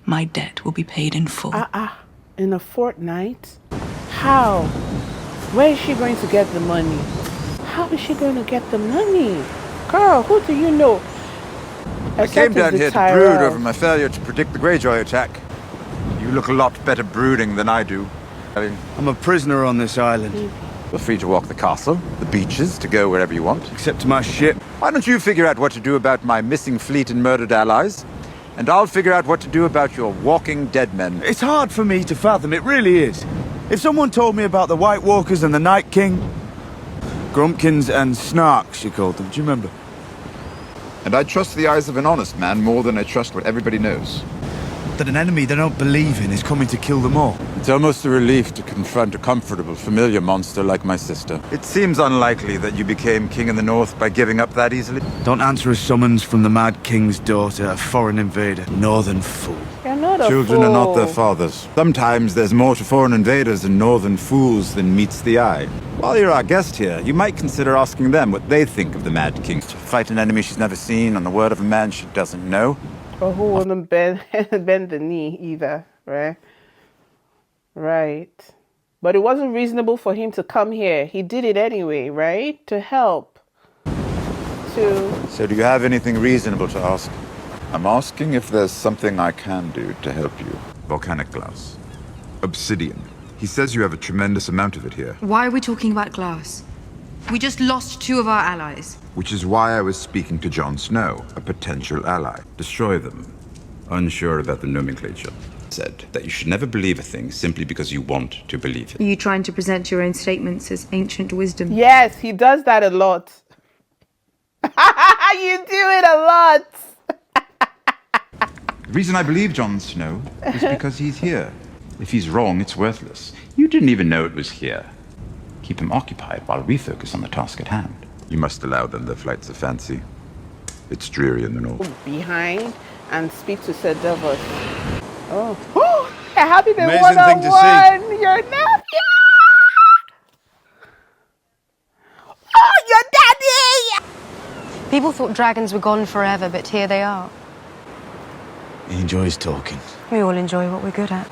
my debt will be paid in full. In a fortnight? How? Where is she going to get the money? How is she going to get the money? Girl, who do you know? I came down here to brood over my failure to predict the Greyjoy attack. You look a lot better brooding than I do. I'm a prisoner on this island. You're free to walk the castle, the beaches, to go wherever you want. Except to my ship. Why don't you figure out what to do about my missing fleet and murdered allies? And I'll figure out what to do about your walking dead men. It's hard for me to fathom, it really is. If someone told me about the White Walkers and the Night King... Grumpkins and Snarks, you called them, do you remember? And I trust the eyes of an honest man more than I trust what everybody knows. That an enemy they don't believe in is coming to kill them all. It's almost a relief to confront a comfortable, familiar monster like my sister. It seems unlikely that you became King in the North by giving up that easily. Don't answer a summons from the Mad King's daughter, a foreign invader, northern fool. You're not a Children fool. are not their fathers. Sometimes there's more to foreign invaders and northern fools than meets the eye. While you're our guest here, you might consider asking them what they think of the Mad King. To fight an enemy she's never seen on the word of a man she doesn't know. Or who wouldn't bend the knee either, right? Right. But it wasn't reasonable for him to come here. He did it anyway, right? To help. So do you have anything reasonable to ask? I'm asking if there's something I can do to help you. Volcanic glass. Obsidian. He says you have a tremendous amount of it here. Why are we talking about glass? We just lost 2 of our allies. Which is why I was speaking to Jon Snow, a potential ally. Destroy them. Unsure about the nomenclature. Said that you should never believe a thing simply because you want to believe it. Are you trying to present your own statements as ancient wisdom? Yes, he does that a lot. You do it a lot. The reason I believe Jon Snow is because he's here. If he's wrong, it's worthless. You didn't even know it was here. Keep him occupied while we focus on the task at hand. You must allow them their flights of fancy. It's dreary in the north. Behind and speak to Sir Davos. Oh, happy they Amazing won thing to see. Your nephew. Oh, your daddy. People thought dragons were gone forever, but here they are. He enjoys talking. We all enjoy what we're good at.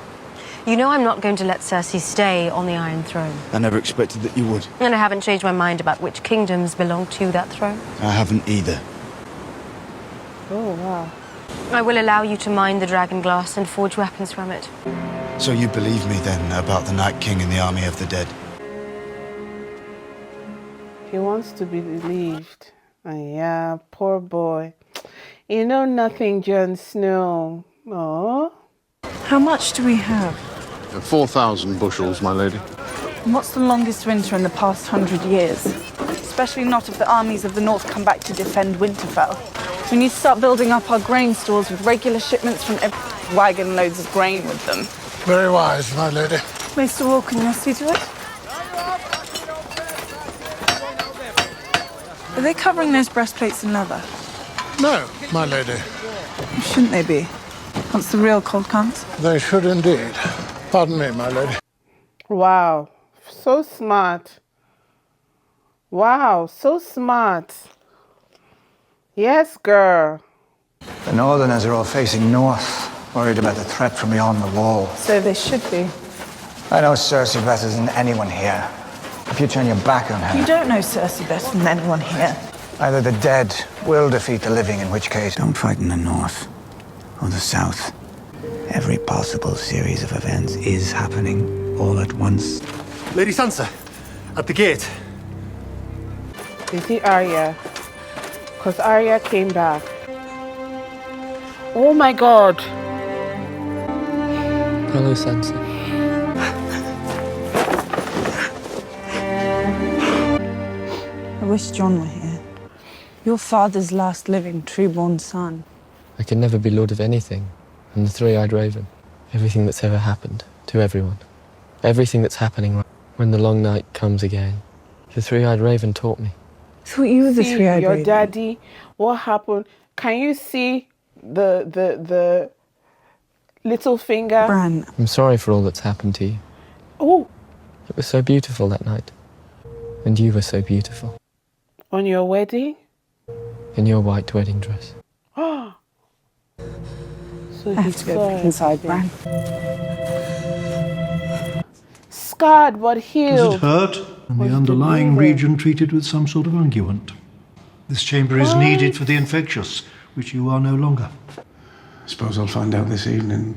You know I'm not going to let Cersei stay on the Iron Throne. I never expected that you would. And I haven't changed my mind about which kingdoms belong to that throne. I haven't either. Oh, wow. I will allow you to mine the dragon glass and forge weapons from it. So you believe me then about the Night King and the army of the dead? He wants to be believed. Yeah, poor boy. You know nothing, Jon Snow. Oh. How much do we have? 4,000 bushels, my lady. And what's the longest winter in the past 100 years? Especially not if the armies of the north come back to defend Winterfell. We need to start building up our grain stores with regular shipments from every wagon loads of grain with them. Very wise, my lady. Mr. Walk, can you see to it? Are they covering those breastplates in leather? No, my lady. Shouldn't they be? Once the real cold comes. They should indeed. Pardon me, my lady. Wow. So smart. Wow, so smart. Yes, girl. The Northerners are all facing north, worried about the threat from beyond the wall. So they should be. I know Cersei better than anyone here. If you turn your back on her... You don't know Cersei better than anyone here. Either the dead will defeat the living, in which case... Don't fight in the north or the south. Every possible series of events is happening all at once. Lady Sansa, at the gate. Is it Arya? Because Arya came back. Oh my god. Hello, Sansa. I wish Jon were here. Your father's last living true-born son. I can never be lord of anything. I'm the three-eyed raven. Everything that's ever happened to everyone. Everything that's happening when the long night comes again. The three-eyed raven taught me. I thought you were the three-eyed your raven. daddy, what happened? Can you see the Littlefinger? Bran. I'm sorry for all that's happened to you. Oh. It was so beautiful that night. And you were so beautiful. On your wedding? In your white wedding dress. Oh. So I have to go back inside, Bran. Scarred but healed. Does it hurt? And the underlying region treated with some sort of unguent. This chamber is needed for the infectious, which you are no longer. Suppose I'll find out this evening.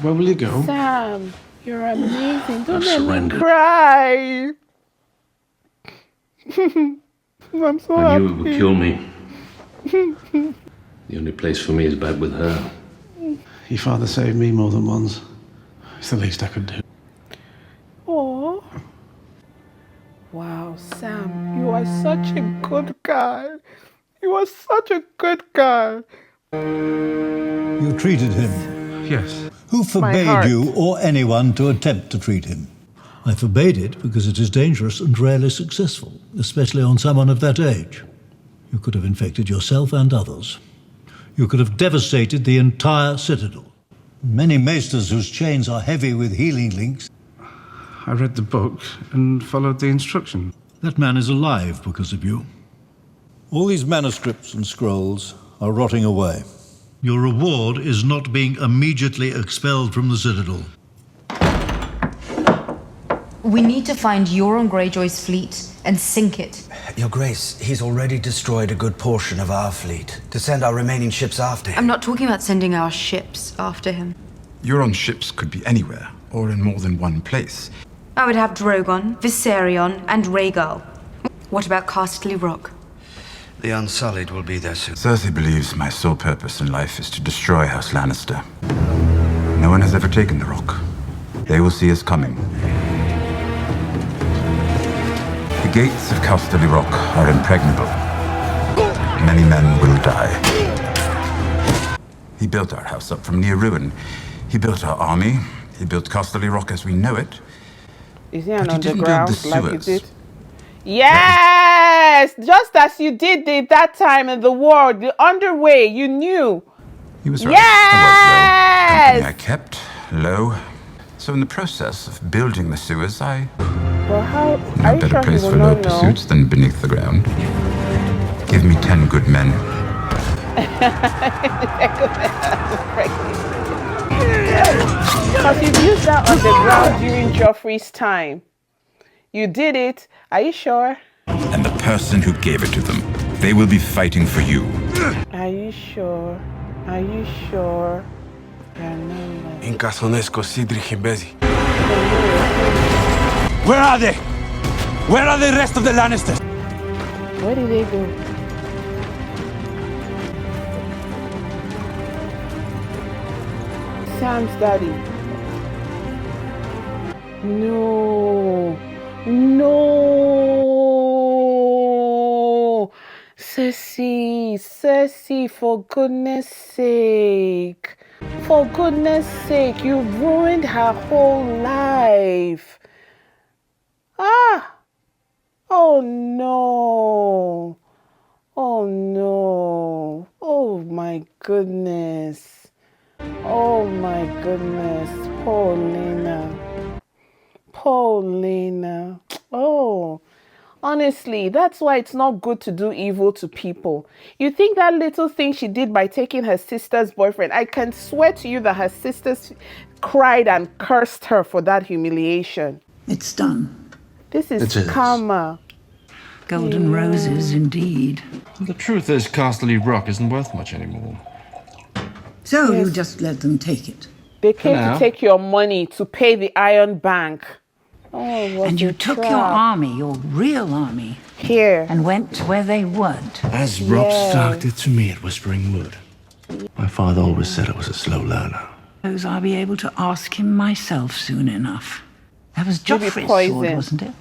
Where will you go? Sam, you're amazing. Don't I've let me cry. I'm so I happy. knew it would kill me. The only place for me is back with her. Your father saved me more than once. It's the least I could do. Oh. Wow, Sam, you are such a good guy. You are such a good guy. You treated him? Yes. Who forbade you or anyone to attempt to treat him? I forbade it because it is dangerous and rarely successful, especially on someone of that age. You could have infected yourself and others. You could have devastated the entire citadel. Many maesters whose chains are heavy with healing links. I read the book and followed the instructions. That man is alive because of you. All these manuscripts and scrolls are rotting away. Your reward is not being immediately expelled from the citadel. We need to find Euron Greyjoy's fleet and sink it. Your Grace, he's already destroyed a good portion of our fleet. To send our remaining ships after him. I'm not talking about sending our ships after him. Euron's ships could be anywhere, or in more than one place. I would have Drogon, Viserion, and Rhaegal. What about Casterly Rock? The Unsullied will be there soon. Cersei believes my sole purpose in life is to destroy House Lannister. No one has ever taken the Rock. They will see us coming. The gates of Casterly Rock are impregnable. Many men will die. He built our house up from near ruin. He built our army. He built Casterly Rock as we know it. Is he an But he didn't build the underground like you sewers. did? Yes! Just as you did it that time in the war, the underway, you knew. He was right. Yes! I was low. Company I kept low. So in the process of building the sewers, I Well, how no are you better sure he place will for low not know? pursuits than beneath the ground. Give me 10 good men. Because you've used that on the ground during Joffrey's time. You did it. Are you sure? And the person who gave it to them, they will be fighting for you. Are you sure? Are you sure? In Casonesco Sidri Himbezi. Where are they? Where are the rest of the Lannisters? Where did they go? Sam's daddy. No. No. Cersei, for goodness sake. For goodness sake, you've ruined her whole life. Ah! Oh no. Oh no. Oh my goodness. Oh my goodness. Poor Lena. Poor Lena. Oh. Honestly, that's why it's not good to do evil to people. You think that little thing she did by taking her sister's boyfriend, I can swear to you that her sisters cried and cursed her for that humiliation. It's done. This It is is. karma. Golden roses, indeed. The truth is, Casterly Rock isn't worth much anymore. So you just let them take it. They came to take your money to pay the Iron Bank. Oh, it was and you a took trap. your army, your real army, here, and went where they weren't. As Robb Stark did to me at Whispering Wood. My father always said I was a slow learner. I'll be able to ask him myself soon enough. That was Maybe Joffrey's poison. sword, wasn't it?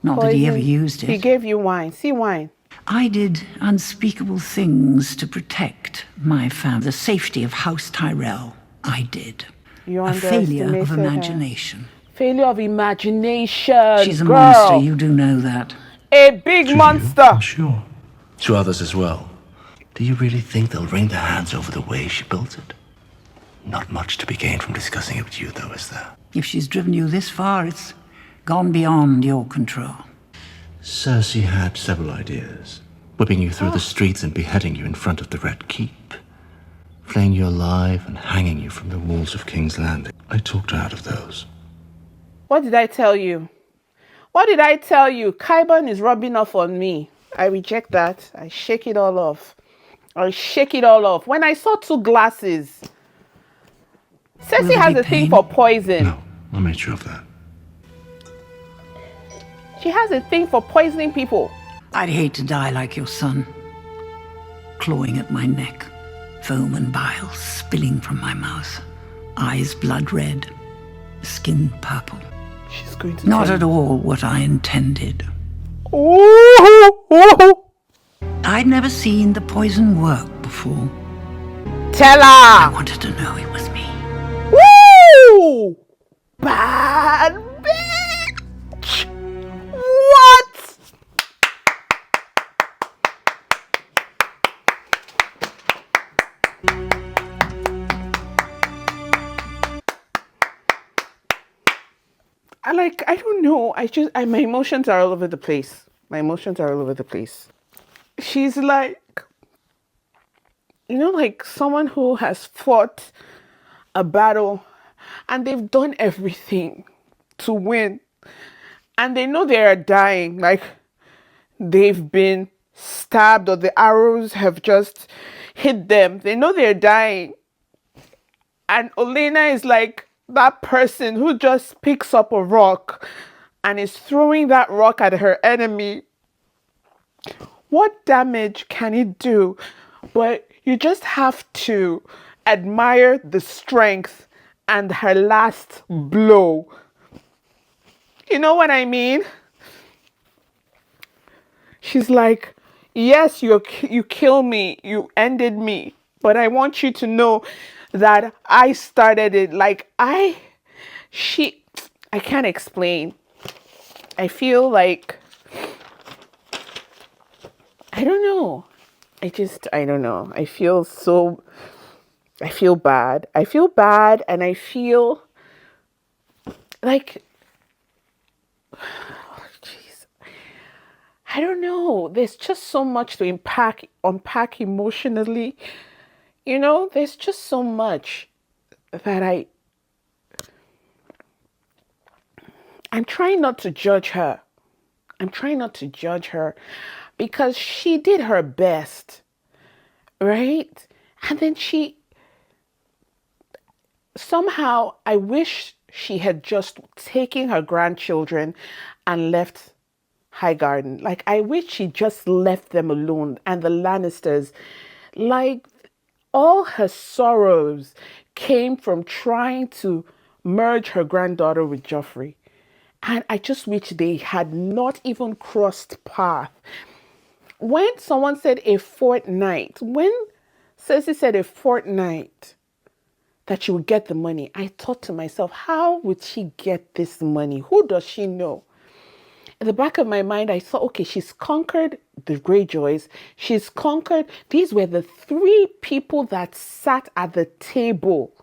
Not that he ever used it. He gave you wine. See wine. I did unspeakable things to protect my family, the safety of House Tyrell. I did. You a failure of underestimated her. imagination. Failure of imagination. She's a girl. monster, you do know that. A big monster. Sure. To others as well. Do you really think they'll wring their hands over the way she built it? Not much to be gained from discussing it with you, though, is there? If she's driven you this far, it's gone beyond your control. Cersei had several ideas. Whipping you through the streets and beheading you in front of the Red Keep. Flaying you alive and hanging you from the walls of King's Landing. I talked her out of those. What did I tell you? What did I tell you? Qyburn is rubbing off on me. I reject that. I shake it all off. I shake it all off. When I saw 2 glasses, Cersei has a thing for poison. No, I made sure of that. She has a thing for poisoning people. I'd hate to die like your son. Clawing at my neck. Foam and bile spilling from my mouth. Eyes blood red. Skin purple. She's going to Not at all what I intended. Ooh. I'd never seen the poison work before. Tell her. I wanted to know it was me. Woo! Bad bitch! What? I don't know. My emotions are all over the place. My emotions are all over the place. She's like, like someone who has fought a battle and they've done everything to win. And they know they are dying. Like, they've been stabbed or the arrows have just hit them. They know they're dying. And Olenna is like that person who just picks up a rock and is throwing that rock at her enemy. What damage can it do? But you just have to admire the strength and her last blow. You know what I mean? She's like, yes, you kill me, you ended me, but I want you to know that I started it. Like, I can't explain. I feel like, I don't know. I don't know. I feel bad. I feel bad and I feel like, I don't know. There's just so much to unpack emotionally. There's just so much that I'm trying not to judge her. Because she did her best, right? And then somehow, I wish she had just taken her grandchildren and left Highgarden. Like, I wish she just left them alone. And the Lannisters, like, all her sorrows came from trying to merge her granddaughter with Joffrey. And I just wish they had not even crossed paths. When someone said a fortnight, when Cersei said a fortnight that she would get the money, I thought to myself, how would she get this money? Who does she know? In the back of my mind, I thought, okay, she's conquered the Greyjoys. She's conquered. These were the 3 people that sat at the table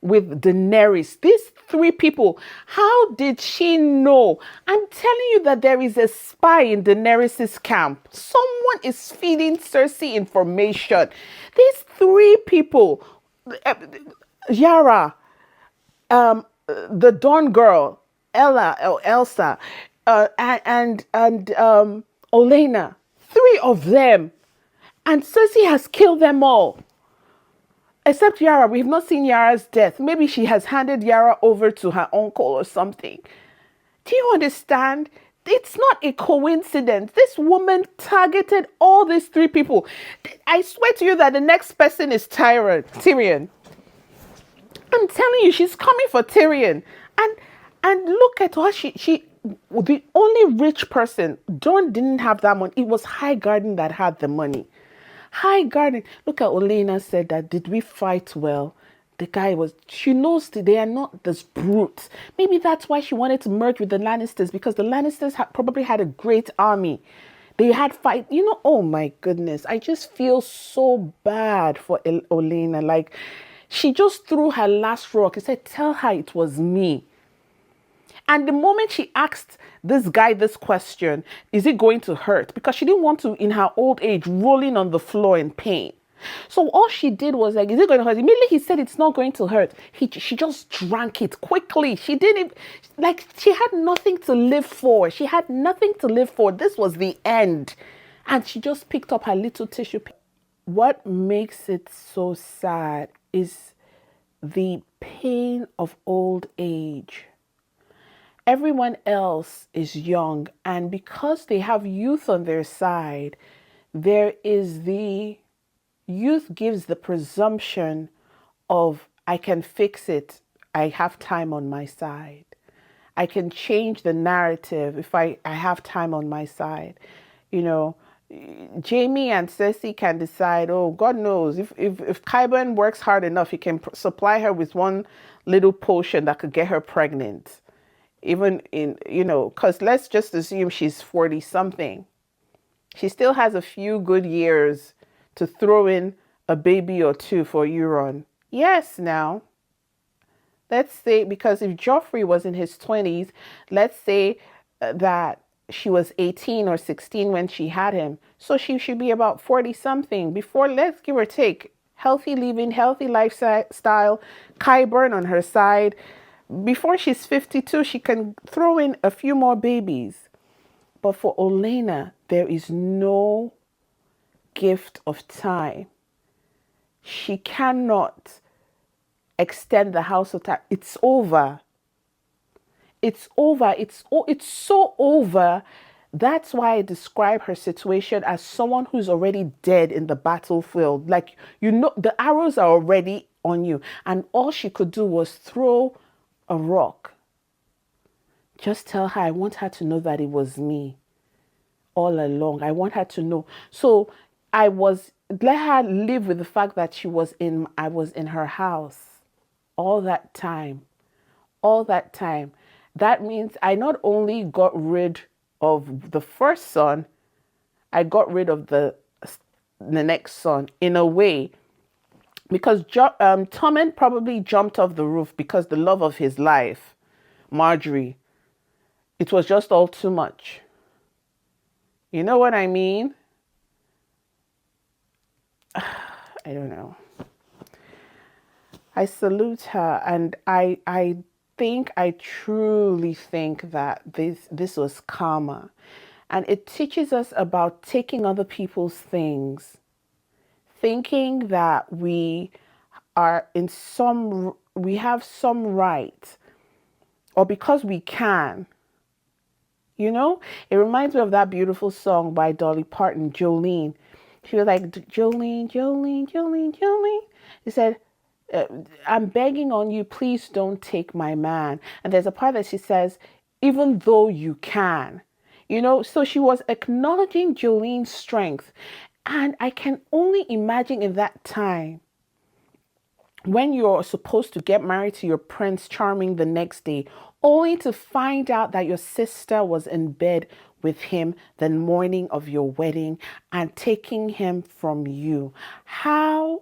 with Daenerys. These 3 people. How did she know? I'm telling you that there is a spy in Daenerys' camp. Someone is feeding Cersei information. These 3 people, Yara, the Dawn Girl, Elsa, and Olenna, 3 of them, and Cersei has killed them all. Except Yara, we've not seen Yara's death. Maybe she has handed Yara over to her uncle or something. Do you understand? It's not a coincidence. This woman targeted all these 3 people. I swear to you that the next person is Tyrion. I'm telling you, she's coming for Tyrion. And look at her. She the only rich person. Jon didn't have that money. It was Highgarden that had the money. Highgarden. Look at Olenna said that, did we fight well? The guy was, she knows that they are not this brutes. Maybe that's why she wanted to merge with the Lannisters, because the Lannisters probably had a great army. They had fight, you know, oh my goodness. I just feel so bad for Olenna. Like, she just threw her last rock and said, tell her it was me. And the moment she asked this guy this question, is it going to hurt? Because she didn't want to, in her old age, rolling on the floor in pain. So all she did was like, is it going to hurt? Immediately he said it's not going to hurt. She just drank it quickly. She didn't, like, she had nothing to live for. She had nothing to live for. This was the end. And she just picked up her little tissue paper. What makes it so sad is the pain of old age. Everyone else is young, and because they have youth on their side, there is the youth gives the presumption of, I can fix it. I have time on my side. I can change the narrative if I have time on my side. You know, Jaime and Cersei can decide, oh, God knows, if Qyburn works hard enough, he can supply her with one little potion that could get her pregnant. Even in, you know, because let's just assume she's 40 something. She still has a few good years to throw in a baby or 2 for Euron. Yes, now. Let's say, because if Joffrey was in his 20s, let's say that she was 18 or 16 when she had him. So she should be about 40 something before, let's give or take, healthy living, healthy lifestyle, Qyburn on her side. Before she's 52, she can throw in a few more babies. But for Olenna, there is no gift of time. She cannot extend the house of time. It's over. It's over. It's so over. That's why I describe her situation as someone who's already dead in the battlefield. Like, you know, the arrows are already on you. And all she could do was throw a rock. Just tell her, I want her to know that it was me all along. I want her to know. So let her live with the fact that I was in her house all that time. That means I not only got rid of the first son, I got rid of the next son in a way. Because Tommen probably jumped off the roof because the love of his life, Marjorie, it was just all too much. You know what I mean? I don't know. I salute her, and I truly think that this was karma. And it teaches us about taking other people's things, thinking that we have some right, or because we can. You know, it reminds me of that beautiful song by Dolly Parton, Jolene. She was like, Jolene, Jolene, Jolene, Jolene. He said, I'm begging on you, please don't take my man. And there's a part that she says, even though you can. You know, so she was acknowledging Jolene's strength. And I can only imagine in that time, when you're supposed to get married to your Prince Charming the next day, only to find out that your sister was in bed with him the morning of your wedding and taking him from you. How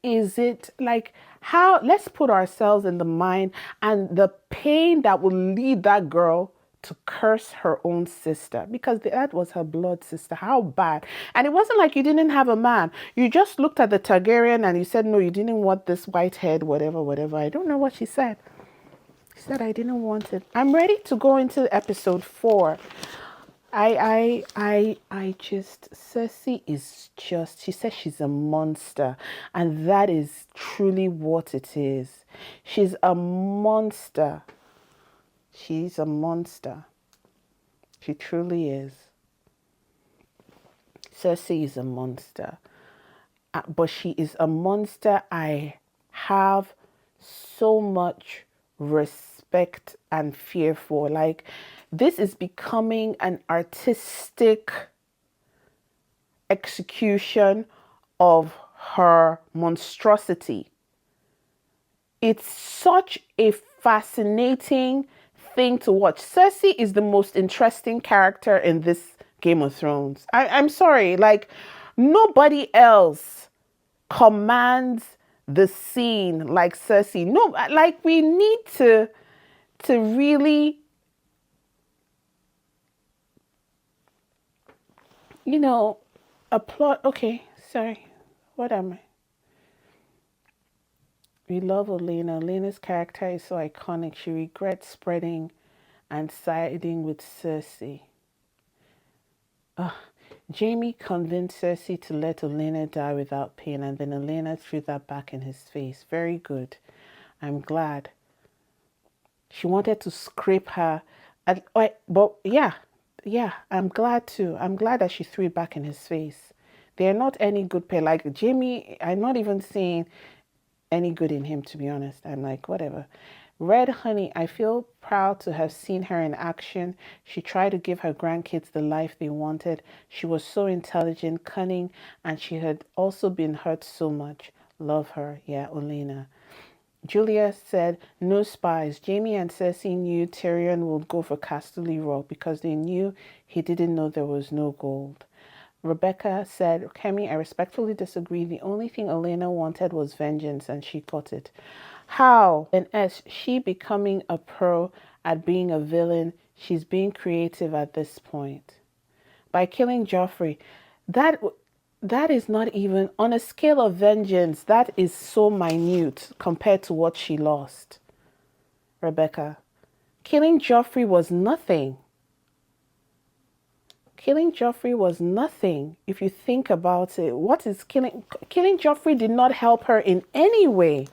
is it like, let's put ourselves in the mind and the pain that will lead that girl to curse her own sister, because that was her blood sister. How bad. And it wasn't like you didn't have a man. You just looked at the Targaryen and you said, no, you didn't want this white head, whatever. I don't know what she said. She said, I didn't want it. I'm ready to go into episode 4. Cersei is just, she says she's a monster, and that is truly what it is. She's a monster. She's a monster. She truly is. Cersei is a monster. But she is a monster I have so much respect and fear for. Like, this is becoming an artistic execution of her monstrosity. It's such a fascinating thing to watch. Cersei is the most interesting character in this Game of Thrones. I'm sorry, like, nobody else commands the scene like Cersei. No, like, we need to really, you know, applaud. Okay, sorry. What am I? We love Olenna. Olenna's character is so iconic. She regrets spreading and siding with Cersei. Jaime convinced Cersei to let Olenna die without pain, and then Olenna threw that back in his face. Very good. I'm glad. She wanted to scrape her. But yeah, I'm glad too. I'm glad that she threw it back in his face. They're not any good pair. Like, Jaime, I'm not even seeing any good in him, to be honest. I'm like, whatever. Red Honey, I feel proud to have seen her in action. She tried to give her grandkids the life they wanted. She was so intelligent, cunning, and she had also been hurt so much. Love her. Yeah, Olenna. Julia said, no spies. Jaime and Cersei knew Tyrion would go for Casterly Rock because they knew he didn't know there was no gold. Rebecca said, Kemi, I respectfully disagree. The only thing Olenna wanted was vengeance, and she got it. How? And S, she becoming a pro at being a villain. She's being creative at this point. By killing Joffrey, that is not even, on a scale of vengeance, that is so minute compared to what she lost. Rebecca, killing Joffrey was nothing. Killing Joffrey was nothing. If you think about it, what is killing Joffrey did not help her in any way.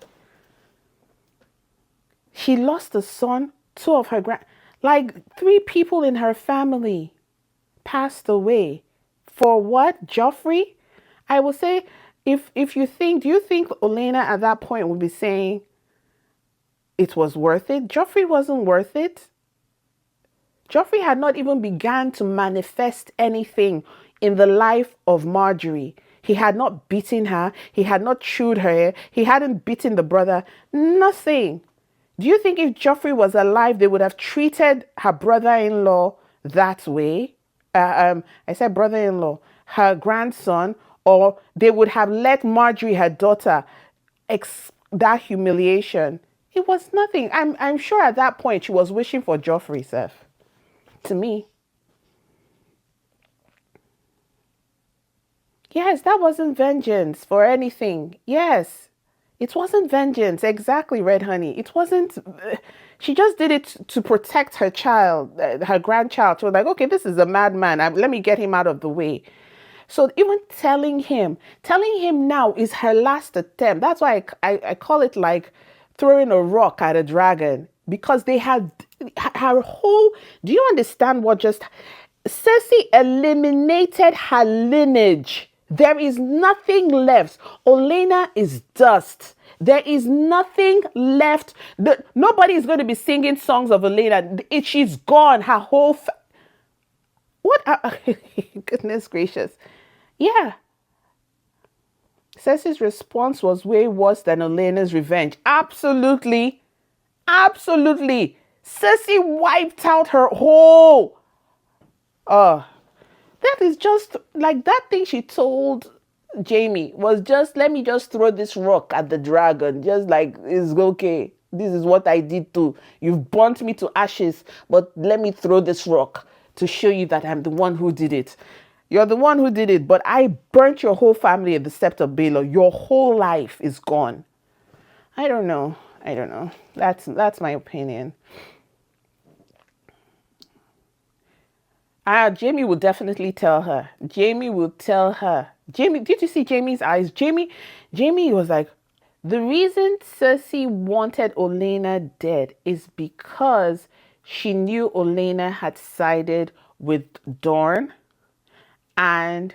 She lost a son, two of her like 3 people in her family passed away. For what? Joffrey? I will say, if you think, do you think Olenna at that point would be saying it was worth it? Joffrey wasn't worth it. Joffrey had not even begun to manifest anything in the life of Marjorie. He had not beaten her. He had not chewed her hair. He hadn't beaten the brother. Nothing. Do you think if Joffrey was alive, they would have treated her brother-in-law that way? I said brother-in-law, her grandson, or they would have let Marjorie, her daughter, that humiliation? It was nothing. I'm sure at that point she was wishing for Joffrey, Seth. To me. Yes, that wasn't vengeance for anything. Yes. It wasn't vengeance. Exactly, Red Honey. It wasn't. She just did it to protect her child, her grandchild. She was like, okay, this is a madman. Let me get him out of the way. So even telling him now is her last attempt. That's why I call it like throwing a rock at a dragon, because they had her whole. Do you understand what just Cersei eliminated her lineage? There is nothing left. Olenna is dust. There is nothing left. Nobody is going to be singing songs of Olenna. She's gone. Her whole... Goodness gracious. Yeah. Cersei's response was way worse than Olenna's revenge. Absolutely. Absolutely. Cersei wiped out her whole... that is just like that thing she told Jaime was just, let me just throw this rock at the dragon. Just like, it's okay. This is what I did too. You've burnt me to ashes, but let me throw this rock to show you that I'm the one who did it. You're the one who did it, but I burnt your whole family at the Sept of Baelor. Your whole life is gone. I don't know. That's my opinion. Jaime will definitely tell her. Jaime will tell her. Jaime, did you see Jaime's eyes? Jaime was like, the reason Cersei wanted Olenna dead is because she knew Olenna had sided with Dorne and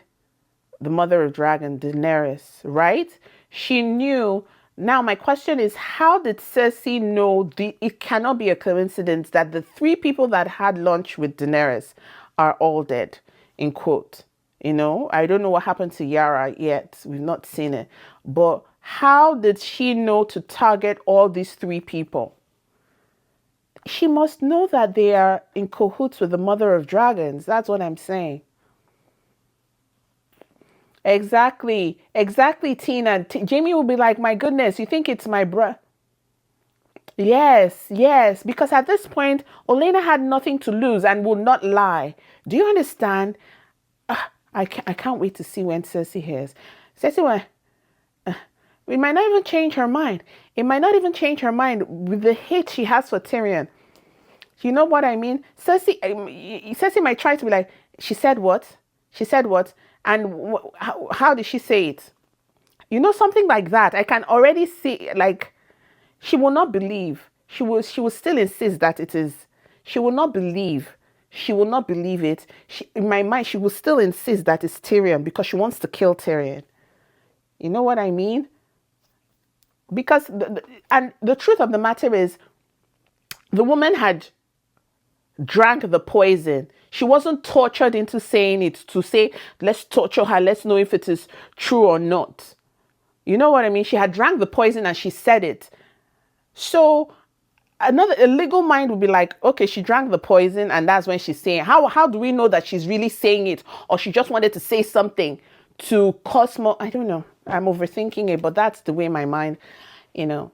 the mother of dragon, Daenerys, right? She knew. Now, my question is, how did Cersei know it cannot be a coincidence that the 3 people that had lunch with Daenerys are all dead, in quote. You know, I don't know what happened to Yara yet. We've not seen it. But how did she know to target all these 3 people? She must know that they are in cahoots with the mother of dragons. That's what I'm saying. Exactly, Tina. Jaime will be like, my goodness, you think it's my bro? Yes, because at this point, Olenna had nothing to lose and will not lie. Do you understand? I can't wait to see when Cersei hears. Cersei, it might not even change her mind. It might not even change her mind with the hate she has for Tyrion. You know what I mean? Cersei might try to be like, she said what? She said what? And how did she say it? You know, something like that. I can already see, like, she will not believe. She will still insist that it is. She will not believe. She will not believe it. In my mind, she will still insist that it's Tyrion because she wants to kill Tyrion. You know what I mean? Because, the truth of the matter is, the woman had drank the poison. She wasn't tortured into saying it to say, let's torture her, let's know if it is true or not. You know what I mean? She had drank the poison and she said it. So a legal mind would be like, okay, she drank the poison and that's when she's saying. How do we know that she's really saying it, or she just wanted to say something to cause more? I don't know. I'm overthinking it, but that's the way my mind, you know.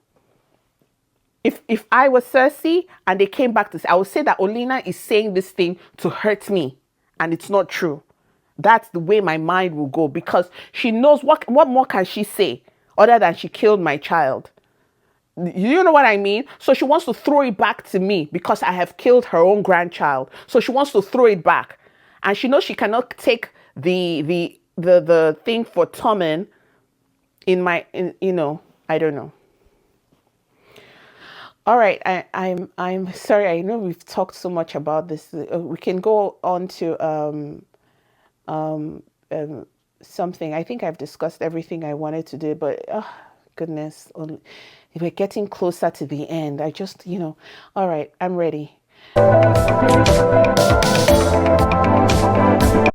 If I was Cersei and they came back to say, I would say that Olenna is saying this thing to hurt me and it's not true. That's the way my mind will go, because she knows what more can she say other than she killed my child. You know what I mean? So she wants to throw it back to me because I have killed her own grandchild. So she wants to throw it back. And she knows she cannot take the thing for Tommen you know, I don't know. All right, I'm sorry. I know we've talked so much about this. We can go on to something. I think I've discussed everything I wanted to do, but goodness, we're getting closer to the end. I just, you know, all right, I'm ready.